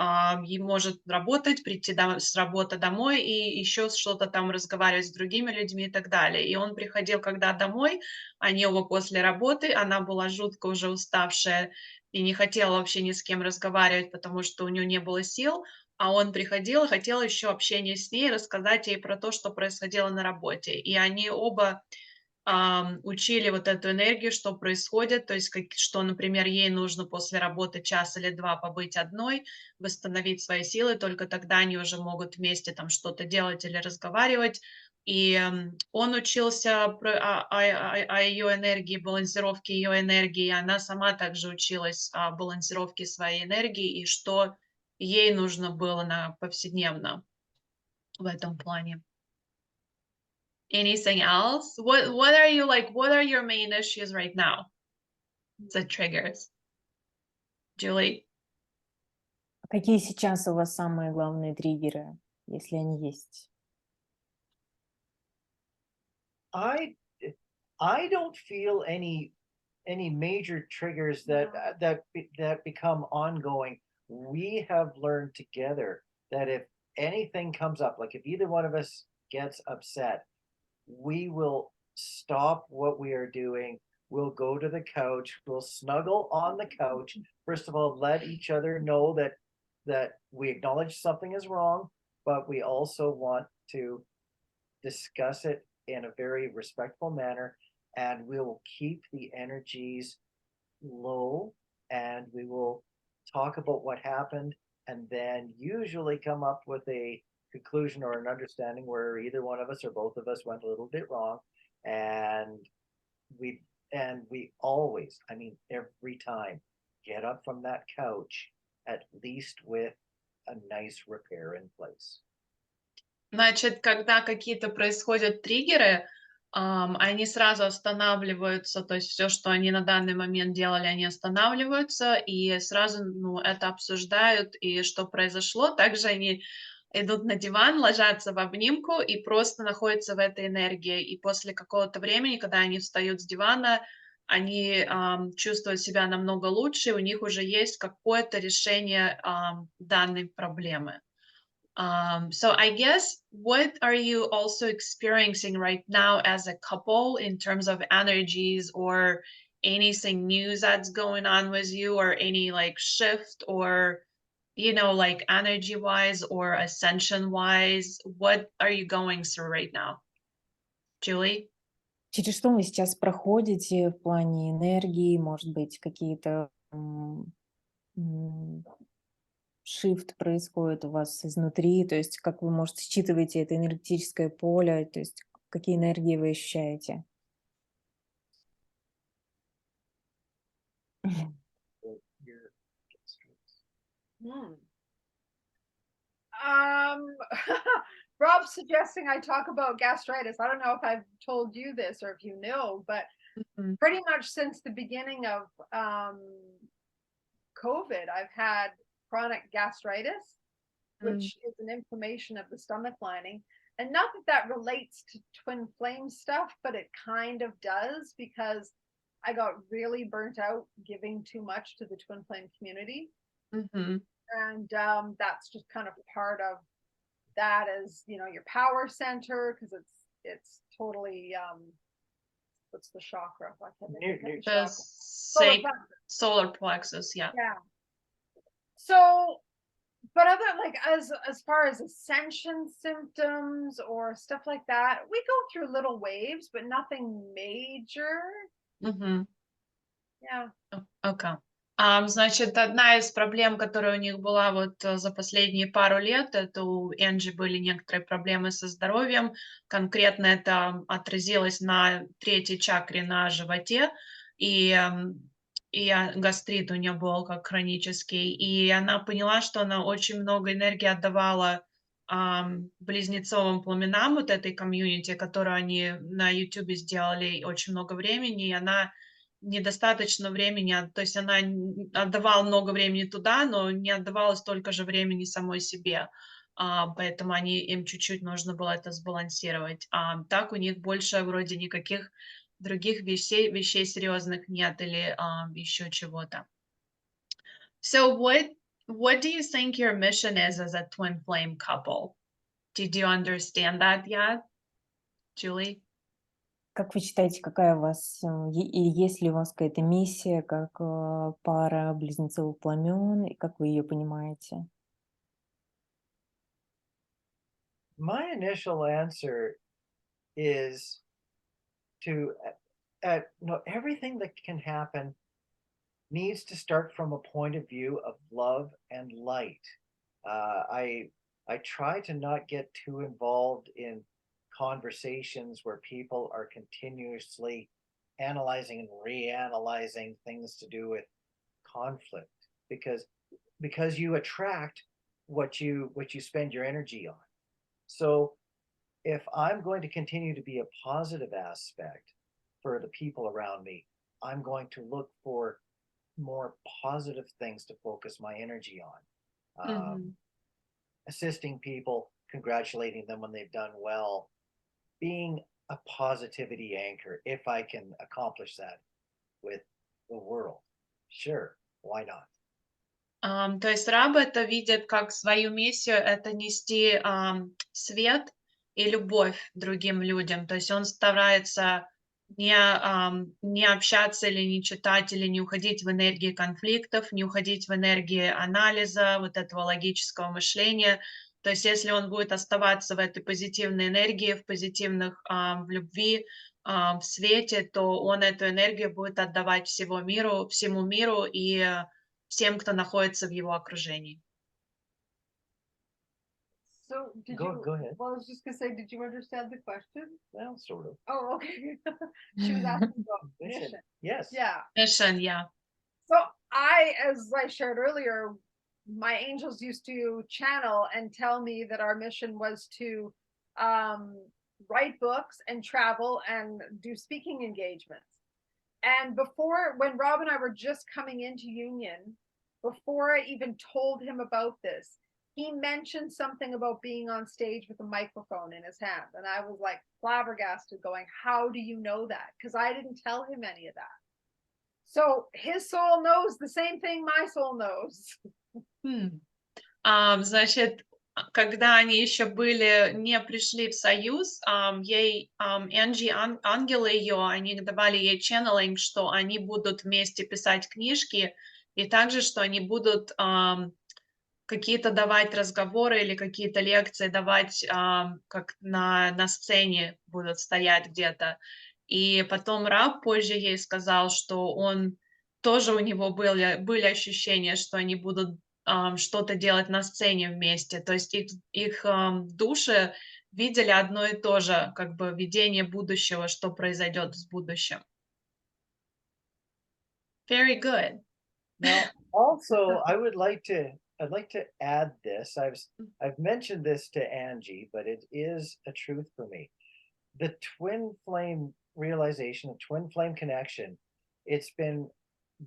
может работать, прийти с работы домой и еще что-то там разговаривать с другими людьми и так далее. И он приходил когда домой, они оба после работы, она была жутко уже уставшая и не хотела вообще ни с кем разговаривать, потому что у нее не было сил, а он приходил и хотел еще общения с ней, рассказать ей про то, что происходило на работе. И они оба учили вот эту энергию, что происходит, то есть что, например, ей нужно после работы час или два побыть одной, восстановить свои силы, только тогда они уже могут вместе там что-то делать или разговаривать. И он учился о ее энергии, балансировке ее энергии, и она сама также училась о балансировке своей энергии и что ей нужно было повседневно в этом плане. Anything else? What are you like? What are your main issues right now? The triggers. Julie? Какие сейчас у вас самые главные триггеры, если они есть? I don't feel any major triggers that become ongoing. We have learned together that if anything comes up, like if either one of us gets upset, we will stop what we are doing. We'll go to the couch. We'll snuggle on the couch. First of all, let each other know that we acknowledge something is wrong, but we also want to discuss it in a very respectful manner, and we will keep the energies low, and we will talk about what happened, and then usually come up with a conclusion or an understanding where either one of us or both of us went a little bit wrong, and we always, I mean every time, get up from that couch at least with a nice repair in place. Значит, когда какие-то происходят триггеры, они сразу останавливаются, то есть все, что они на данный момент делали, они останавливаются и сразу это обсуждают, и что произошло. Также они идут на диван, ложатся в обнимку и просто находятся в этой энергии. И после какого-то времени, когда они встают с дивана, они чувствуют себя намного лучше, и у них уже есть какое-то решение данной проблемы. So I guess what are you also experiencing right now as a couple in terms of energies or anything new that's going on with you or any like shift or like energy wise or ascension wise? What are you going through right now? Julie? Через что вы сейчас проходите в плане энергии, может быть, какие-то shift происходит у вас изнутри, то есть как вы, может, считываете это энергетическое поле, то есть какие энергии вы ощущаете? Hmm. Rob's suggesting I talk about gastritis. I don't know if I've told you this or if you know, but Mhm. pretty much since the beginning of COVID, I've had chronic gastritis, which is an inflammation of the stomach lining. And not that that relates to twin flame stuff, but it kind of does because I got really burnt out giving too much to the twin flame community. Mhm. And that's just kind of part of that as your power center because it's totally what's the chakra? I can't think of the The chakra. solar plexus, yeah. Yeah. So, but other like as far as ascension symptoms or stuff like that, we go through little waves, but nothing major. Мгм. Yeah. Окей. Значит, одна из проблем, которая у них была вот за последние пару лет, это у Энджи были некоторые проблемы со здоровьем. Конкретно это отразилось на третьей чакре на животе, и гастрит у нее был как хронический. И она поняла, что она очень много энергии отдавала близнецовым пламенам, вот этой комьюнити, которую они на Ютубе сделали очень много времени, и она недостаточно времени, то есть она отдавала много времени туда, но не отдавала столько же времени самой себе, поэтому им чуть-чуть нужно было это сбалансировать. Так у них больше вроде никаких других вещей серьезных нет или еще чего-то. So what do you think your mission is as a twin flame couple? Did you understand that yet, Julie? Как вы считаете, какая у вас, и есть ли у вас какая-то миссия, как пара близнецовых пламен, и как вы ее понимаете? My initial answer is to no, everything that can happen needs to start from a point of view of love and light. I try to not get too involved in conversations where people are continuously analyzing and reanalyzing things to do with conflict because you attract what you spend your energy on. So if I'm going to continue to be a positive aspect for the people around me, I'm going to look for more positive things to focus my energy on. Assisting people, congratulating them when they've done well, being a positivity anchor, if I can accomplish that with the world. Sure, why not? То есть Раб это видит как свою миссию, это нести свет и любовь другим людям. То есть он старается не общаться или не читать, или не уходить в энергии конфликтов, не уходить в энергии анализа, вот этого логического мышления. То есть если он будет оставаться в этой позитивной энергии, в позитивных, в любви, в свете, то он эту энергию будет отдавать всему миру и всем, кто находится в его окружении. So did Go you? ahead. Well, I was just gonna say, did you understand the question? Well, sort of. Oh, okay. She was asking about mission. Yes. Yeah. Mission, yeah. So as I shared earlier, my angels used to channel and tell me that our mission was to write books and travel and do speaking engagements. And before, when Rob and I were just coming into union, before I even told him about this, he mentioned something about being on stage with a microphone in his hand. And I was like flabbergasted going, how do you know that? Because I didn't tell him any of that. So his soul knows the same thing my soul knows. Значит, когда они еще были, не пришли в союз, Энджи, ангелы ее, они давали ей ченнелинг, что они будут вместе писать книжки, и также, что они будут какие-то давать разговоры или какие-то лекции давать, как на сцене будут стоять где-то. И потом Раб позже ей сказал, что он тоже, у него были ощущения, что они будут что-то делать на сцене вместе. То есть их души видели одно и то же, как бы видение будущего, что произойдет с будущим. Very good. Now, also, I'd like to add this. I've mentioned this to Angie, but it is a truth for me. The twin flame realization, the twin flame connection, it's been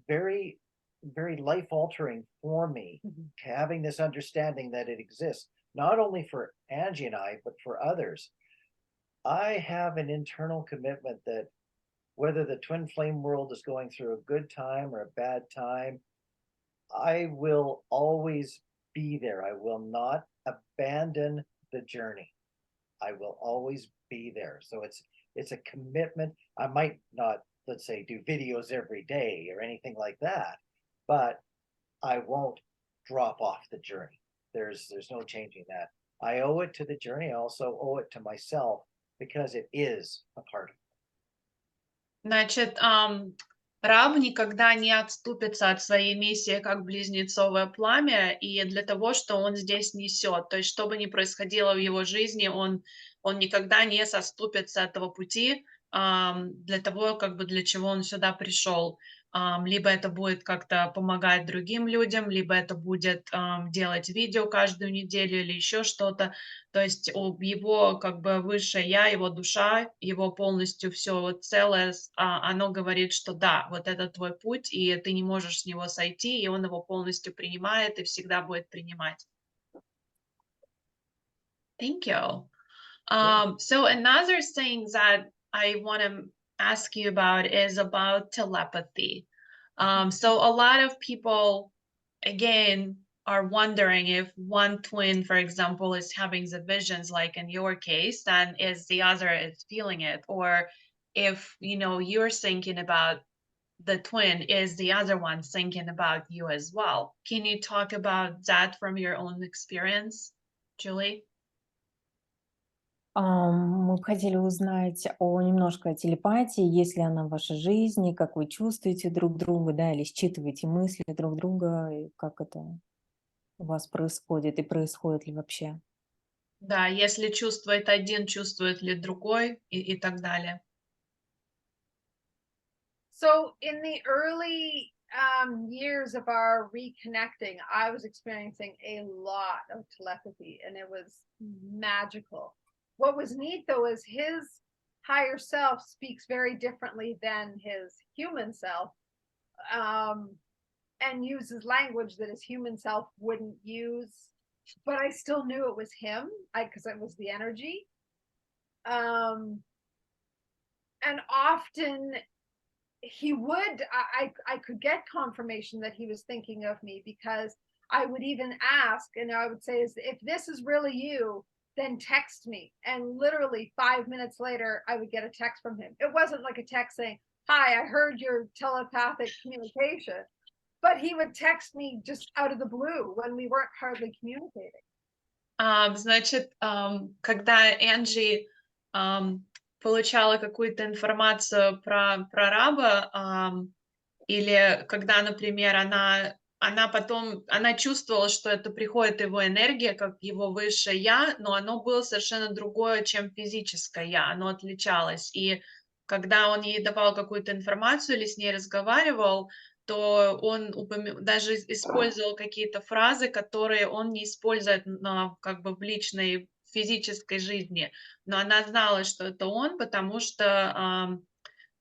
very, very life altering for me, having this understanding that it exists, not only for Angie and I, but for others. I have an internal commitment that whether the twin flame world is going through a good time or a bad time, I will always be there. I will not abandon the journey. I will always be there. So it's a commitment. I might not, let's say, do videos every day or anything like that, but I won't drop off the journey. There's no changing that. I owe it to the journey. I also owe it to myself because it is a part of me. Значит, раб никогда не отступится от своей миссии как близнецовое пламя, и для того, что он здесь несет. То есть, что бы ни происходило в его жизни, он никогда не соступится от этого пути, для того, как бы для чего он сюда пришел. Либо это будет как-то помогать другим людям, либо это будет делать видео каждую неделю или еще что-то. То есть его как бы высшее я, его душа, его полностью все вот целое, оно говорит, что да, вот это твой путь, и ты не можешь с него сойти, и он его полностью принимает и всегда будет принимать. Thank you. So another thing that I want to ask you about is about telepathy. So a lot of people, again, are wondering if one twin, for example, is having the visions, like in your case, and is the other is feeling it, or if you're thinking about the twin, is the other one thinking about you as well? Can you talk about that from your own experience, Julie? Мы бы хотели узнать немножко о телепатии, есть ли она в вашей жизни, как вы чувствуете друг друга, да, или считываете мысли друг друга, и как это у вас происходит и происходит ли вообще? Да, если чувствует один, чувствует ли другой и так далее. So in the early years of our reconnecting, I was experiencing a lot of telepathy, and it was magical. What was neat, though, is his higher self speaks very differently than his human self, and uses language that his human self wouldn't use. But I still knew it was him, because it was the energy. And often he would, I could get confirmation that he was thinking of me, because I would even ask, and I would say, if this is really you, then text me. And literally 5 minutes later, I would get a text from him. It wasn't like a text saying, hi, I heard your telepathic communication, but he would text me just out of the blue when we weren't hardly communicating. Значит, когда Энджи получала какую-то информацию про раба, или когда, например, она чувствовала, что это приходит его энергия, как его высшее я, но оно было совершенно другое, чем физическое я, оно отличалось. И когда он ей давал какую-то информацию или с ней разговаривал, то он даже использовал какие-то фразы, которые он не использует как бы в личной физической жизни. Но она знала, что это он, потому что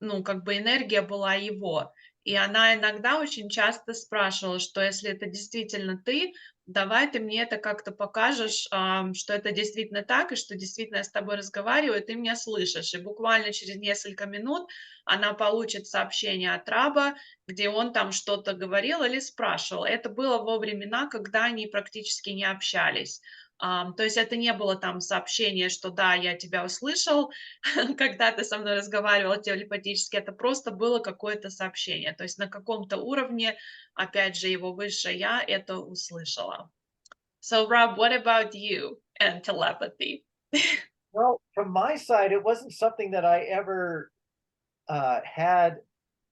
как бы энергия была его. И она иногда очень часто спрашивала, что если это действительно ты, давай ты мне это как-то покажешь, что это действительно так, и что действительно я с тобой разговариваю, и ты меня слышишь. И буквально через несколько минут она получит сообщение от раба, где он там что-то говорил или спрашивал. Это было во времена, когда они практически не общались. То есть это не было там сообщение, что да, я тебя услышал, когда ты со мной разговаривал телепатически, это просто было какое-то сообщение. То есть на каком-то уровне, опять же, его высшее я это услышала. So, Rob, what about you and telepathy? Well, from my side, it wasn't something that I ever had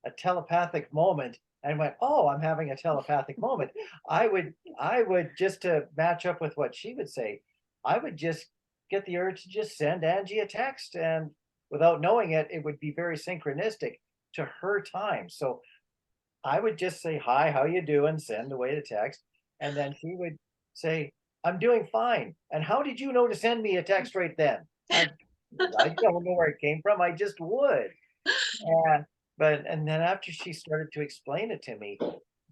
a telepathic moment and went, "Oh, I'm having a telepathic moment." I would just to match up with what she would say, I would just get the urge to just send Angie a text, and without knowing it, it would be very synchronistic to her time. So I would just say, "Hi, how you doing?" Send away the text, and then she would say, "I'm doing fine." And how did you know to send me a text right then? I don't know where it came from. I just would. Yeah, and then after she started to explain it to me,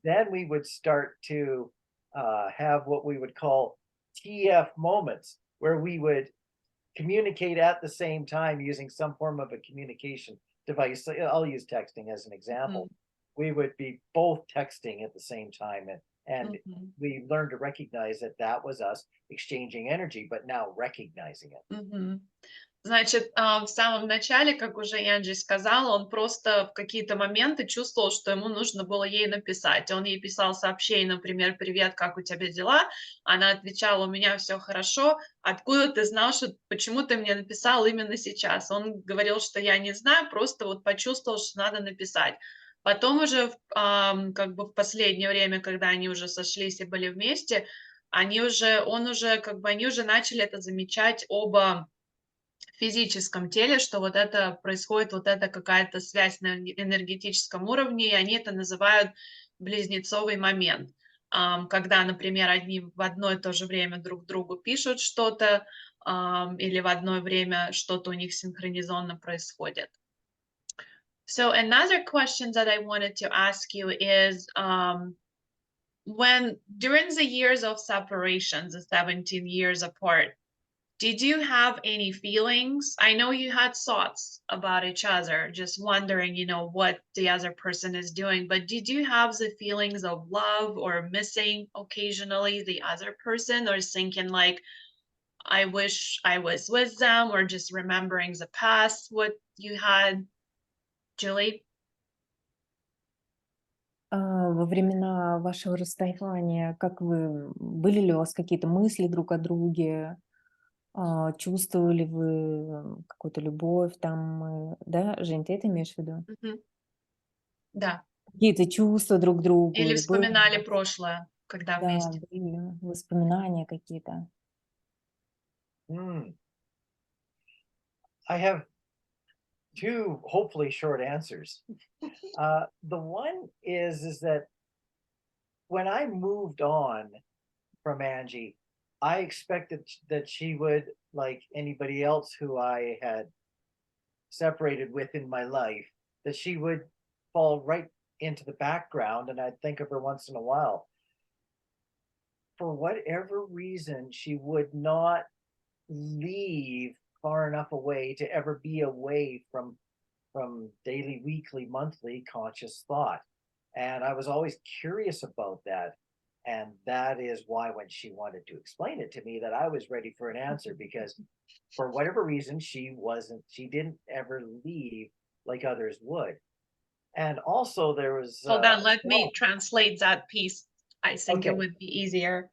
then we would start to have what we would call TF moments, where we would communicate at the same time using some form of a communication device. So, I'll use texting as an example. We would be both texting at the same time, and Мгм. we learned to recognize that that was us exchanging energy, but now recognizing it. Мгм. Значит, в самом начале, как уже Энджи сказала, он просто в какие-то моменты чувствовал, что ему нужно было ей написать. Он ей писал сообщение, например: "Привет, как у тебя дела?" Она отвечала: "У меня все хорошо". "Откуда ты знал, что почему ты мне написал именно сейчас?" Он говорил, что: "Я не знаю, просто вот почувствовал, что надо написать". Потом уже как бы в последнее время, когда они уже сошлись и были вместе, он уже как бы они уже начали это замечать оба в физическом теле, что вот это происходит, вот эта какая-то связь на энергетическом уровне, и они это называют близнецовый момент. Когда, например, одни в одно и то же время друг другу пишут что-то, или в одно время что-то у них синхронизованно происходит. So another question that I wanted to ask you is, when during the years of separation, the 17 years apart, did you have any feelings? I know you had thoughts about each other, just wondering, what the other person is doing, but did you have the feelings of love or missing occasionally the other person, or thinking like, I wish I was with them, or just remembering the past, what you had, Julie? Во времена вашего расставания, как вы, были ли у вас какие-то мысли друг о друге? Чувствовали вы какую-то любовь там, да? Жень, ты это имеешь в виду? Мгм. Да. Какие-то чувства друг к другу Или или было у вспоминали вас, прошлое, когда да, вместе. были воспоминания какие-то? Hmm. I have two hopefully short answers. The one is that when I moved on from Angie, I expected that she would, like anybody else who I had separated with in my life, that she would fall right into the background and I'd think of her once in a while. For whatever reason, she would not leave far enough away to ever be away from daily, weekly, monthly conscious thought. And I was always curious about that. And that is why when she wanted to explain it to me, that I was ready for an answer, because for whatever reason she didn't ever leave like others would. And also there was Hold on, let me well, translate that piece. I think it okay. would be easier.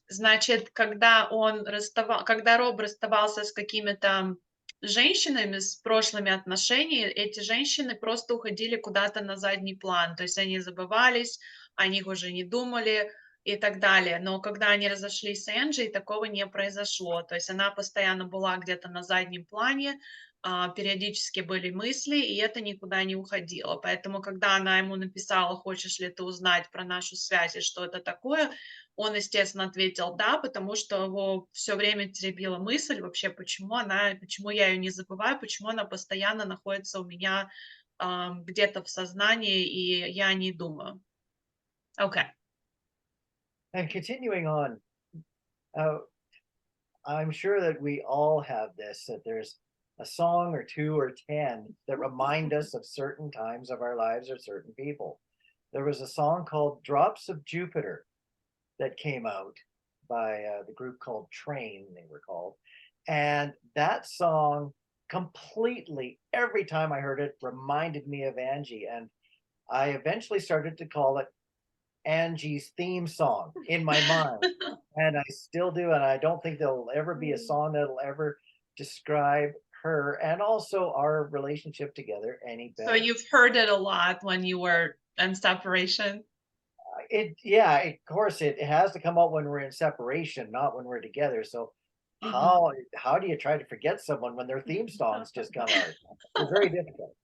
Значит, когда Роб расставался с какими-то женщинами с прошлыми отношениями, эти женщины просто уходили куда-то на задний план. То есть они забывались, о них уже не думали и так далее. Но когда они разошлись с Энджи, такого не произошло. То есть она постоянно была где-то на заднем плане, периодически были мысли, и это никуда не уходило. Поэтому, когда она ему написала: "Хочешь ли ты узнать про нашу связь и что это такое?", он, естественно, ответил "да", потому что его все время теребила мысль вообще, почему я ее не забываю, почему она постоянно находится у меня, где-то в сознании, и я о ней думаю. Okay. And continuing on, uh, I'm sure that we all have this, that there's a song or two or 10 that remind us of certain times of our lives or certain people. There was a song called Drops of Jupiter that came out by the group called Train, they were called. And that song completely, every time I heard it, reminded me of Angie. And I eventually started to call it Angie's theme song in my mind. And I still do. And I don't think there'll ever be a song that'll ever describe her and also our relationship together any better. So you've heard it a lot when you were in separation? Of course, it has to come out when we're in separation, not when we're together. So how do you try to forget someone when their theme songs just come out? It's very difficult.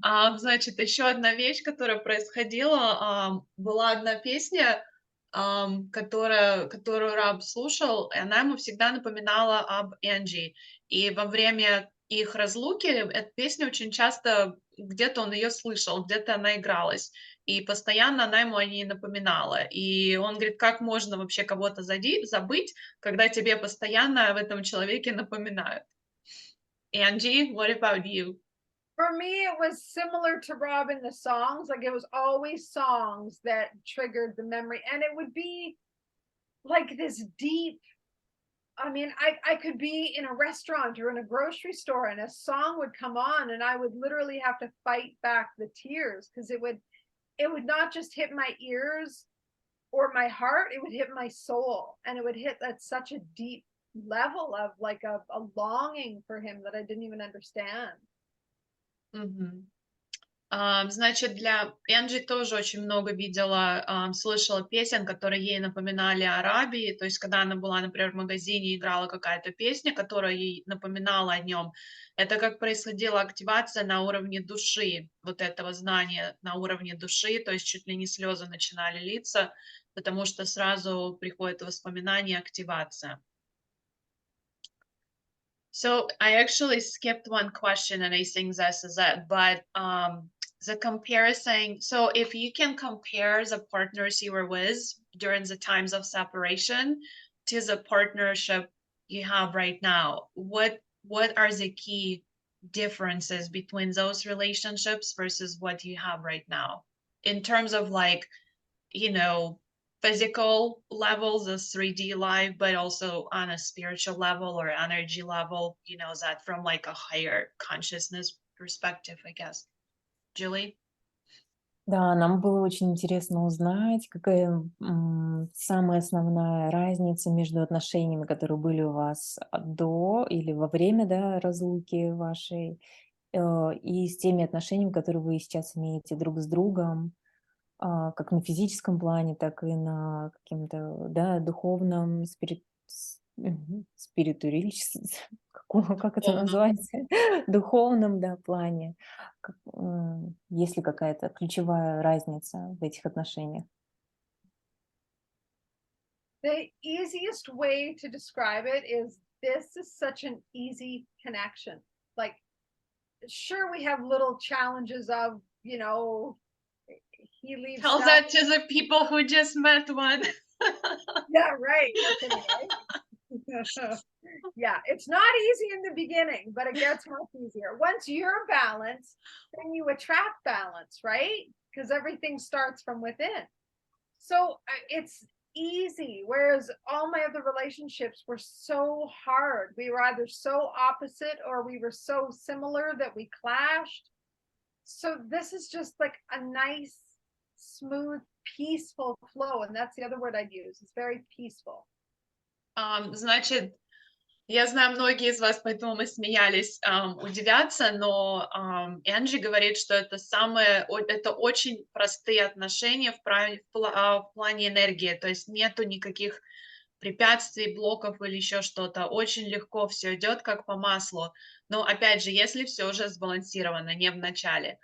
Значит, еще одна вещь, которая происходила, была одна песня, которую Раб слушал, и она ему всегда напоминала об Энджи. И во время их разлуки эта песня очень часто, где-то он ее слышал, где-то она игралась, и постоянно она ему о ней напоминала. И он говорит, как можно вообще кого-то забыть, когда тебе постоянно об этом человеке напоминают. Angie, what about you? For me, it was similar to Rob in the songs. Like, it was always songs that triggered the memory. And it would be like this deep, I mean, I could be in a restaurant or in a grocery store and a song would come on and I would literally have to fight back the tears because it would not just hit my ears or my heart, it would hit my soul. And it would hit at such a deep level of like a longing for him that I didn't even understand. Мгм. Значит, для Энджи тоже очень много видела, слышала песен, которые ей напоминали о Рабе. То есть, когда она была, например, в магазине и играла какая-то песня, которая ей напоминала о нем, это как происходила активация на уровне души, вот этого знания на уровне души, то есть чуть ли не слезы начинали литься, потому что сразу приходит воспоминание, активация. So I actually skipped one question and I think this is it, but the comparison, so if you can compare the partners you were with during the times of separation to the partnership you have right now, what are the key differences between those relationships versus what you have right now in terms of, like, you know, physical levels, the 3D life, but also on a spiritual level or energy level, you know, that from like a higher consciousness perspective, I guess. Julie? Да, нам было очень интересно узнать, какая самая основная разница между отношениями, которые были у вас до или во время, да, разлуки вашей, и с теми отношениями, которые вы сейчас имеете друг с другом, как на физическом плане, так и на каким-то, да, духовном, как это называется, духовном, да, плане. Есть ли какая-то ключевая разница в этих отношениях? The easiest way to describe it is this is such an easy connection. Like, sure, we have little challenges of, you know, he leaves Tell stuff. that to the people who just met one. Yeah, right. No kidding, right? Yeah, it's not easy in the beginning, but it gets much easier. Once you're balanced, then you attract balance, right? Because everything starts from within. So it's easy. Whereas all my other relationships were so hard. We were either so opposite or we were so similar that we clashed. So this is just like a nice, smooth, peaceful flow. And that's the other word I'd use. It's very peaceful. Значит, я знаю, многие из вас, поэтому мы смеялись, удивятся, но Энджи говорит, что это это очень простые отношения в плане энергии, то есть нету никаких препятствий, блоков или еще что-то. Очень легко все идет как по маслу. Но опять же, если все уже сбалансировано, не в начале.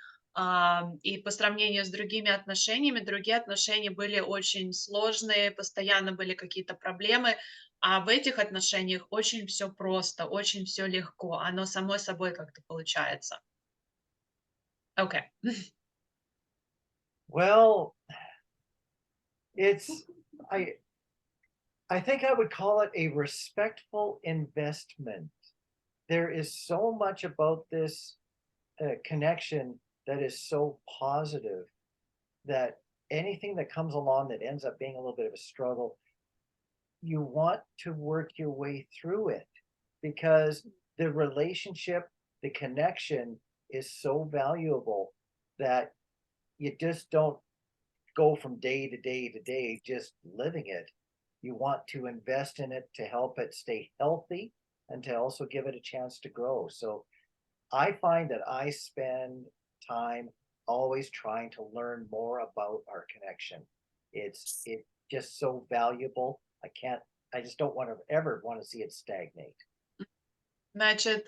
И по сравнению с другими отношениями, другие отношения были очень сложные, постоянно были какие-то проблемы. А в этих отношениях очень все просто, очень все легко. Оно само собой как-то получается. Okay. Well, I think I would call it a respectful investment. There is so much about this connection that is so positive that anything that comes along that ends up being a little bit of a struggle, you want to work your way through it because the relationship, the connection is so valuable that you just don't go from day to day to day just living it. You want to invest in it to help it stay healthy and to also give it a chance to grow. So I find that I spend time always trying to learn more about our connection. It's just so valuable. I just don't ever want to see it stagnate. Значит,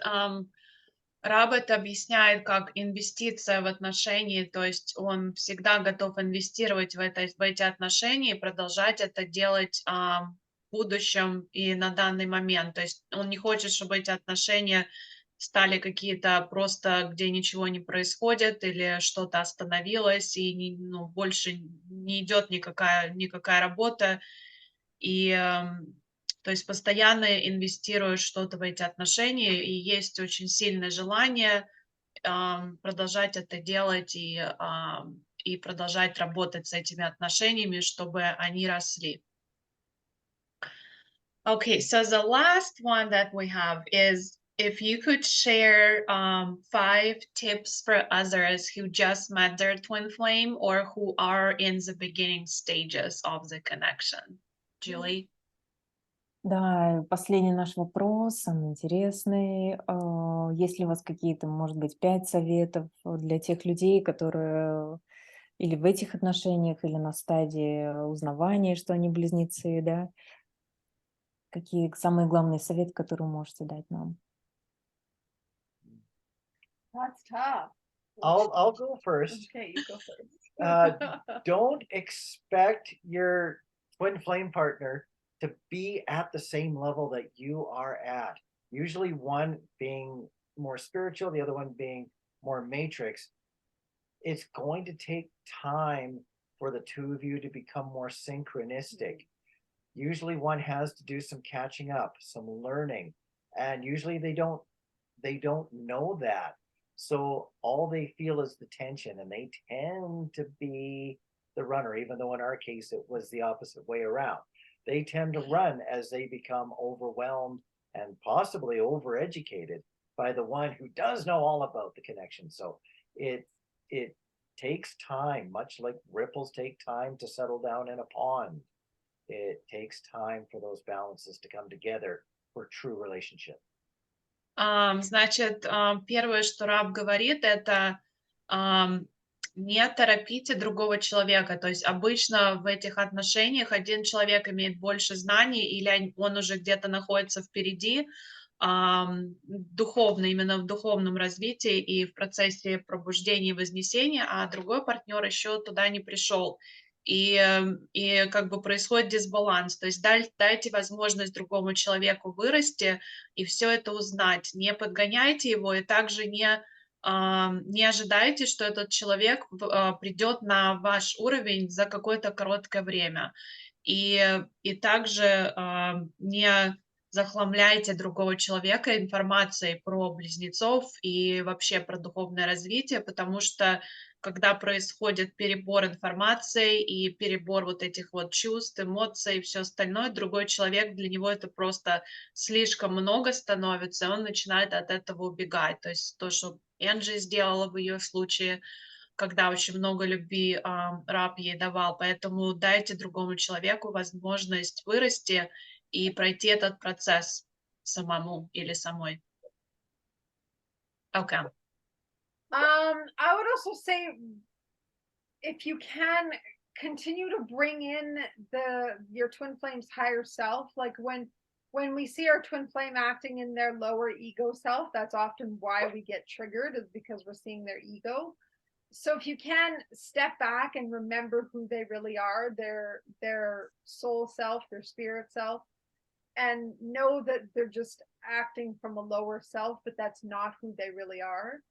Раб это объясняет как инвестиция в отношения, то есть он всегда готов инвестировать в эти отношения и продолжать это делать в будущем и на данный момент. То есть он не хочет, чтобы эти отношения стали какие-то просто, где ничего не происходит или что-то остановилось и больше не идет никакая работа. И то есть постоянно инвестируешь что-то в эти отношения, и есть очень сильное желание продолжать это делать и продолжать работать с этими отношениями, чтобы они росли. Okay, so the last one that we have is if you could share 5 tips for others who just met their twin flame or who are in the beginning stages of the connection. Julie? Да, последний наш вопрос, самый интересный. Есть ли у вас какие-то, может быть, 5 советов для тех людей, которые или в этих отношениях, или на стадии узнавания, что они близнецы, да? Какие самые главные советы, которые вы можете дать нам? That's tough. I'll go first. Okay, you go first. Don't expect your twin flame partner to be at the same level that you are at. Usually one being more spiritual, the other one being more matrix. It's going to take time for the two of you to become more synchronistic. Usually one has to do some catching up, some learning, and usually they don't know that. So all they feel is the tension, and they tend to be the runner, even though in our case it was the opposite way around. They tend to run as they become overwhelmed and possibly overeducated by the one who does know all about the connection. So it takes time, much like ripples take time to settle down in a pond. It takes time for those balances to come together for true relationship. Значит, первое, что Раб говорит, это не торопите другого человека. То есть обычно в этих отношениях один человек имеет больше знаний или он уже где-то находится впереди, духовно, именно в духовном развитии и в процессе пробуждения и вознесения, а другой партнер еще туда не пришел. И как бы происходит дисбаланс. То есть дайте возможность другому человеку вырасти и все это узнать. Не подгоняйте его и также не ожидайте, что этот человек придет на ваш уровень за какое-то короткое время. И также не захламляйте другого человека информацией про близнецов и вообще про духовное развитие, потому что когда происходит перебор информации и перебор вот этих вот чувств, эмоций и все остальное, другой человек, для него это просто слишком много становится, и он начинает от этого убегать. То есть то, что Энджи сделала в ее случае, когда очень много любви Раб ей давал. Поэтому дайте другому человеку возможность вырасти и пройти этот процесс самому или самой. Okay. I would also say if you can continue to bring in your twin flame's higher self, like when we see our twin flame acting in their lower ego self, that's often why we get triggered, is because we're seeing their ego. So if you can step back and remember who they really are, their soul self, their spirit self, and know that they're just acting from a lower self, but that's not who they really are.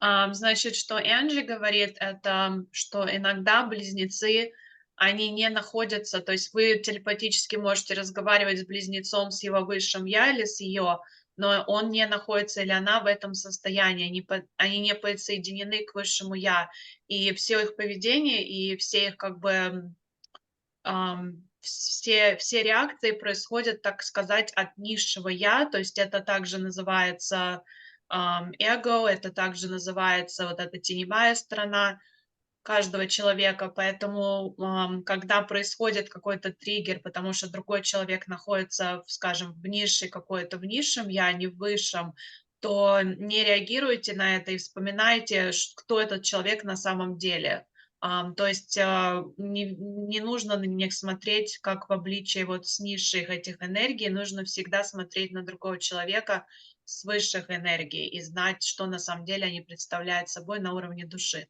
Значит, что Энджи говорит, это что иногда близнецы, они не находятся, то есть вы телепатически можете разговаривать с близнецом, с его высшим я или с ее, но он не находится или она в этом состоянии, они не подсоединены к высшему я, и все их поведение, и все их как бы все реакции происходят, так сказать, от низшего я, то есть это также называется эго, это также называется вот эта теневая сторона каждого человека. Поэтому, когда происходит какой-то триггер, потому что другой человек находится, скажем, в нише какой-то, в низшем я, а не в высшем, то не реагируйте на это и вспоминайте, кто этот человек на самом деле. То есть не нужно на них смотреть как в обличии вот с низших этих энергий, нужно всегда смотреть на другого человека с высших энергий и знать, что на самом деле они представляют собой на уровне души.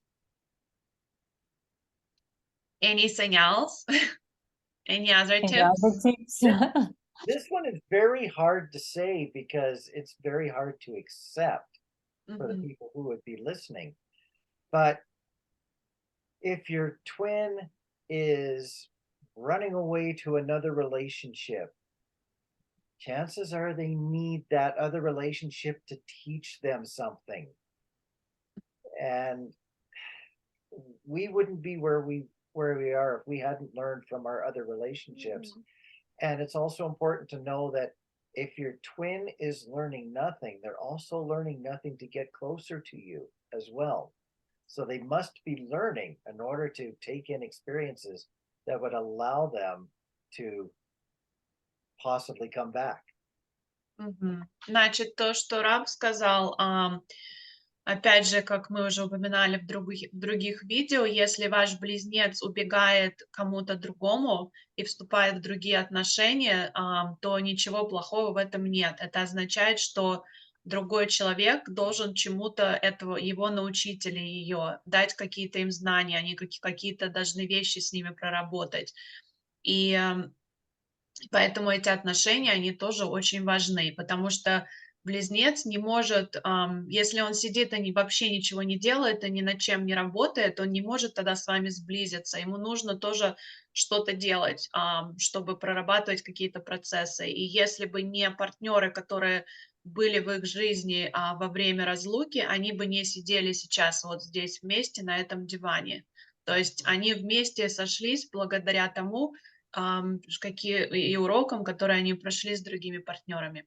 Anything else? Any other Any other tips? tips? This one is very hard to say because it's very hard to accept for the Мгм. people who would be listening. But if your twin is running away to another relationship, chances are they need that other relationship to teach them something. And we wouldn't be where we are if we hadn't learned from our other relationships. And it's also important to know that if your twin is learning nothing, they're also learning nothing to get closer to you as well. So they must be learning in order to take in experiences that would allow them to possibly come back. Мгм. Значит, то, что Раб сказал, опять же, как мы уже упоминали в других видео, если ваш близнец убегает к кому-то другому и вступает в другие отношения, то ничего плохого в этом нет. Это означает, что другой человек должен чему-то его научить или ее, дать какие-то им знания, они какие-то должны вещи с ними проработать. И поэтому эти отношения, они тоже очень важны, потому что близнец не может, если он сидит и вообще ничего не делает и ни над чем не работает, он не может тогда с вами сблизиться. Ему нужно тоже что-то делать, чтобы прорабатывать какие-то процессы. И если бы не партнеры, которые были в их жизни во время разлуки, они бы не сидели сейчас вот здесь вместе на этом диване. То есть они вместе сошлись благодаря тому, какие и урокам, которые они прошли с другими партнерами.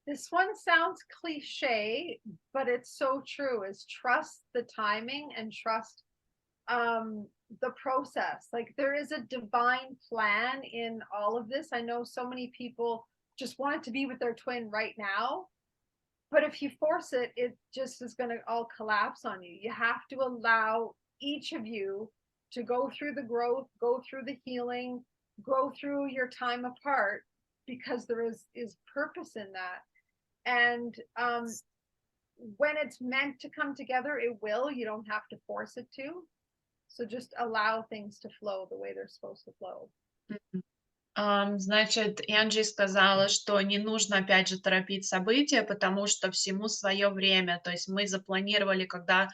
This one sounds cliche, but it's so true, is trust the timing and trust the process. Like there is a divine plan in all of this. I know so many people just want to be with their twin right now, but if you force it, it just is going to all collapse on you. You have to allow each of you to go through the growth, go through the healing, go through your time apart, because there is purpose in that. And when it's meant to come together, it will. You don't have to force it to. So just allow things to flow the way they're supposed to flow. Значит, Энджи сказала, что не нужно, опять же, торопить события, потому что всему свое время. То есть мы запланировали, когда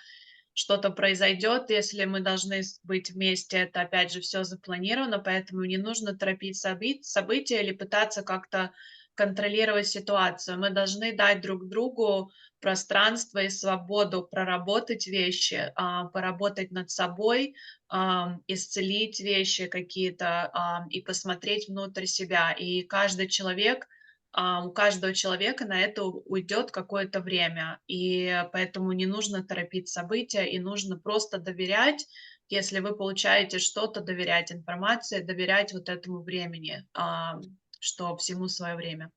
что-то произойдет, если мы должны быть вместе, это, опять же, все запланировано, поэтому не нужно торопить события или пытаться как-то контролировать ситуацию. Мы должны дать друг другу пространство и свободу проработать вещи, поработать над собой, исцелить вещи какие-то и посмотреть внутрь себя. И каждый человек, у каждого человека на это уйдет какое-то время. И поэтому не нужно торопить события, и нужно просто доверять, если вы получаете что-то, доверять информации, доверять вот этому времени, что всему свое время.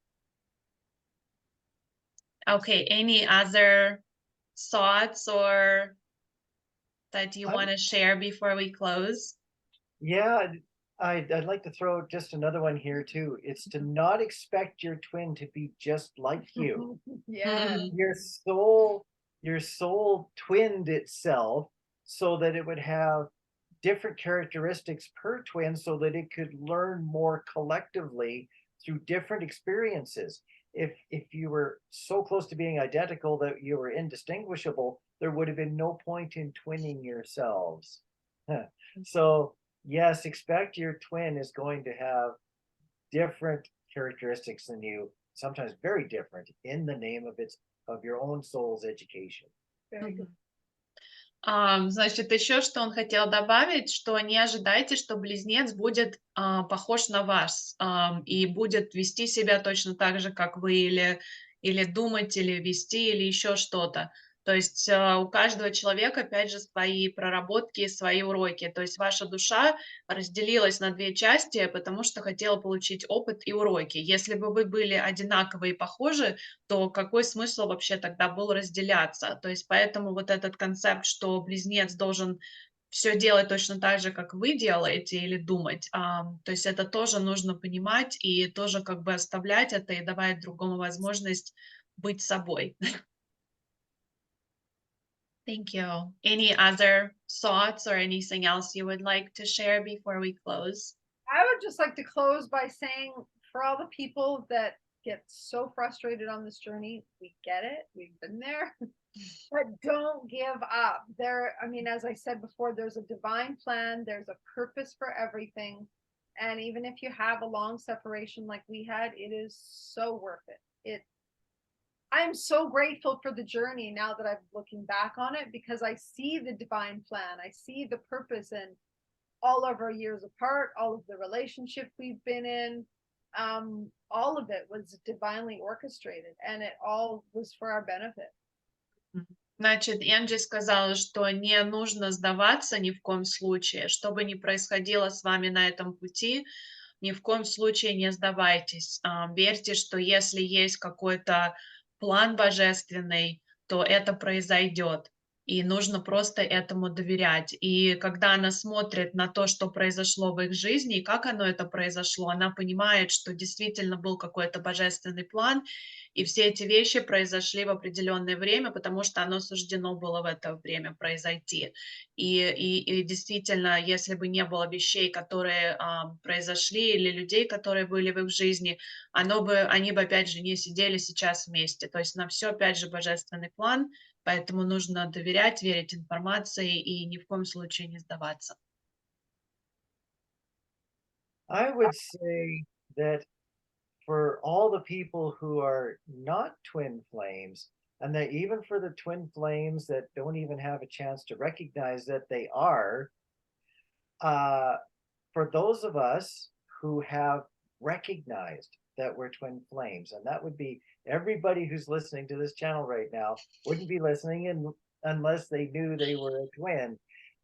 Okay, any other thoughts or that you want to share before we close? Yeah, I'd like to throw just another one here too. It's to not expect your twin to be just like you. Yeah. Your soul twinned itself so that it would have different characteristics per twin so that it could learn more collectively through different experiences. If you were so close to being identical that you were indistinguishable, there would have been no point in twinning yourselves. So yes, expect your twin is going to have different characteristics than you, sometimes very different, in the name of your own soul's education. Very good. Значит, еще что он хотел добавить, что не ожидайте, что близнец будет похож на вас и будет вести себя точно так же, как вы, или думать, или вести, или еще что-то. То есть у каждого человека, опять же, свои проработки, свои уроки. То есть ваша душа разделилась на две части, потому что хотела получить опыт и уроки. Если бы вы были одинаковые и похожи, то какой смысл вообще тогда был разделяться? То есть поэтому вот этот концепт, что близнец должен все делать точно так же, как вы делаете, или думать, то есть это тоже нужно понимать и тоже как бы оставлять это и давать другому возможность быть собой. Thank you. Any other thoughts or anything else you would like to share before we close? I would just like to close by saying, for all the people that get so frustrated on this journey, we get it. We've been there. But don't give up. I mean, as I said before, there's a divine plan, there's a purpose for everything. And even if you have a long separation like we had, it is so worth it. I'm so grateful for the journey now that I'm looking back on it, because I see the divine plan. I see the purpose in all of our years apart, all of the relationship we've been in. All of it was divinely orchestrated, and it all was for our benefit. Значит, Энджи сказала, что не нужно сдаваться ни в коем случае. Что бы ни происходило с вами на этом пути, ни в коем случае не сдавайтесь. Верьте, что если есть какой-то план божественный, то это произойдет. И нужно просто этому доверять. И когда она смотрит на то, что произошло в их жизни, и как оно это произошло, она понимает, что действительно был какой-то божественный план, и все эти вещи произошли в определенное время, потому что оно суждено было в это время произойти. И действительно, если бы не было вещей, которые произошли, или людей, которые были в их жизни, они бы, опять же, не сидели сейчас вместе. То есть на все, опять же, божественный план, поэтому нужно доверять, верить информации и ни в коем случае не сдаваться. I would say that for all the people who are not twin flames, and that even for the twin flames that don't even have a chance to recognize that they are, for those of us who have recognized that we're twin flames, and that would be everybody who's listening to this channel right now wouldn't be listening in unless they knew they were a twin.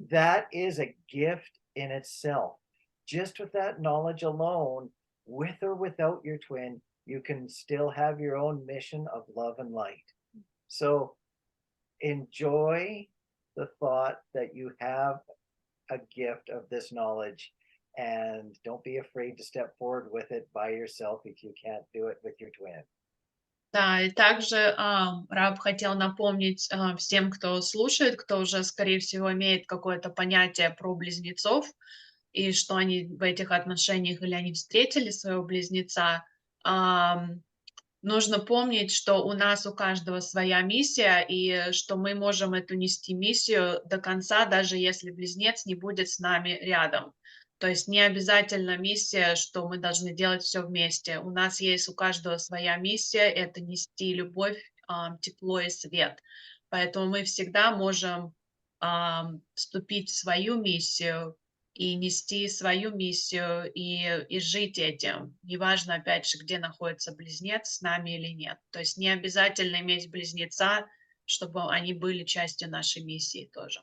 That is a gift in itself. Just with that knowledge alone, with or without your twin, you can still have your own mission of love and light. So enjoy the thought that you have a gift of this knowledge, and don't be afraid to step forward with it by yourself if you can't do it with your twin. Да, и также Раб хотел напомнить всем, кто слушает, кто уже, скорее всего, имеет какое-то понятие про близнецов, и что они в этих отношениях, или они встретили своего близнеца, нужно помнить, что у нас у каждого своя миссия, и что мы можем эту нести миссию до конца, даже если близнец не будет с нами рядом. То есть не обязательно миссия, что мы должны делать все вместе. У нас есть у каждого своя миссия — это нести любовь, тепло и свет. Поэтому мы всегда можем вступить в свою миссию и нести свою миссию, и жить этим. Неважно, опять же, где находится близнец, с нами или нет. То есть не обязательно иметь близнеца, чтобы они были частью нашей миссии тоже.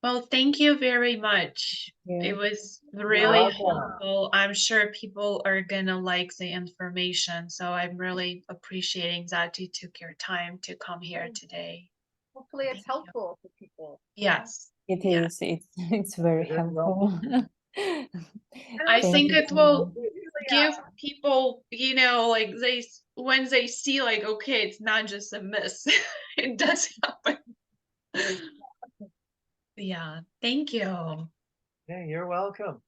Well, thank you very much. Yeah. It was really welcome. helpful. I'm sure people are gonna like the information, so I'm really appreciating that you took your time to come here today. Hopefully it's Thank you. helpful for people. Yes. It Yeah. is. It's very You're helpful. I Thank think you it so will much. give people, like when they see, like, okay, it's not just a miss. It does happen. Yeah. Thank you. Yeah, you're welcome.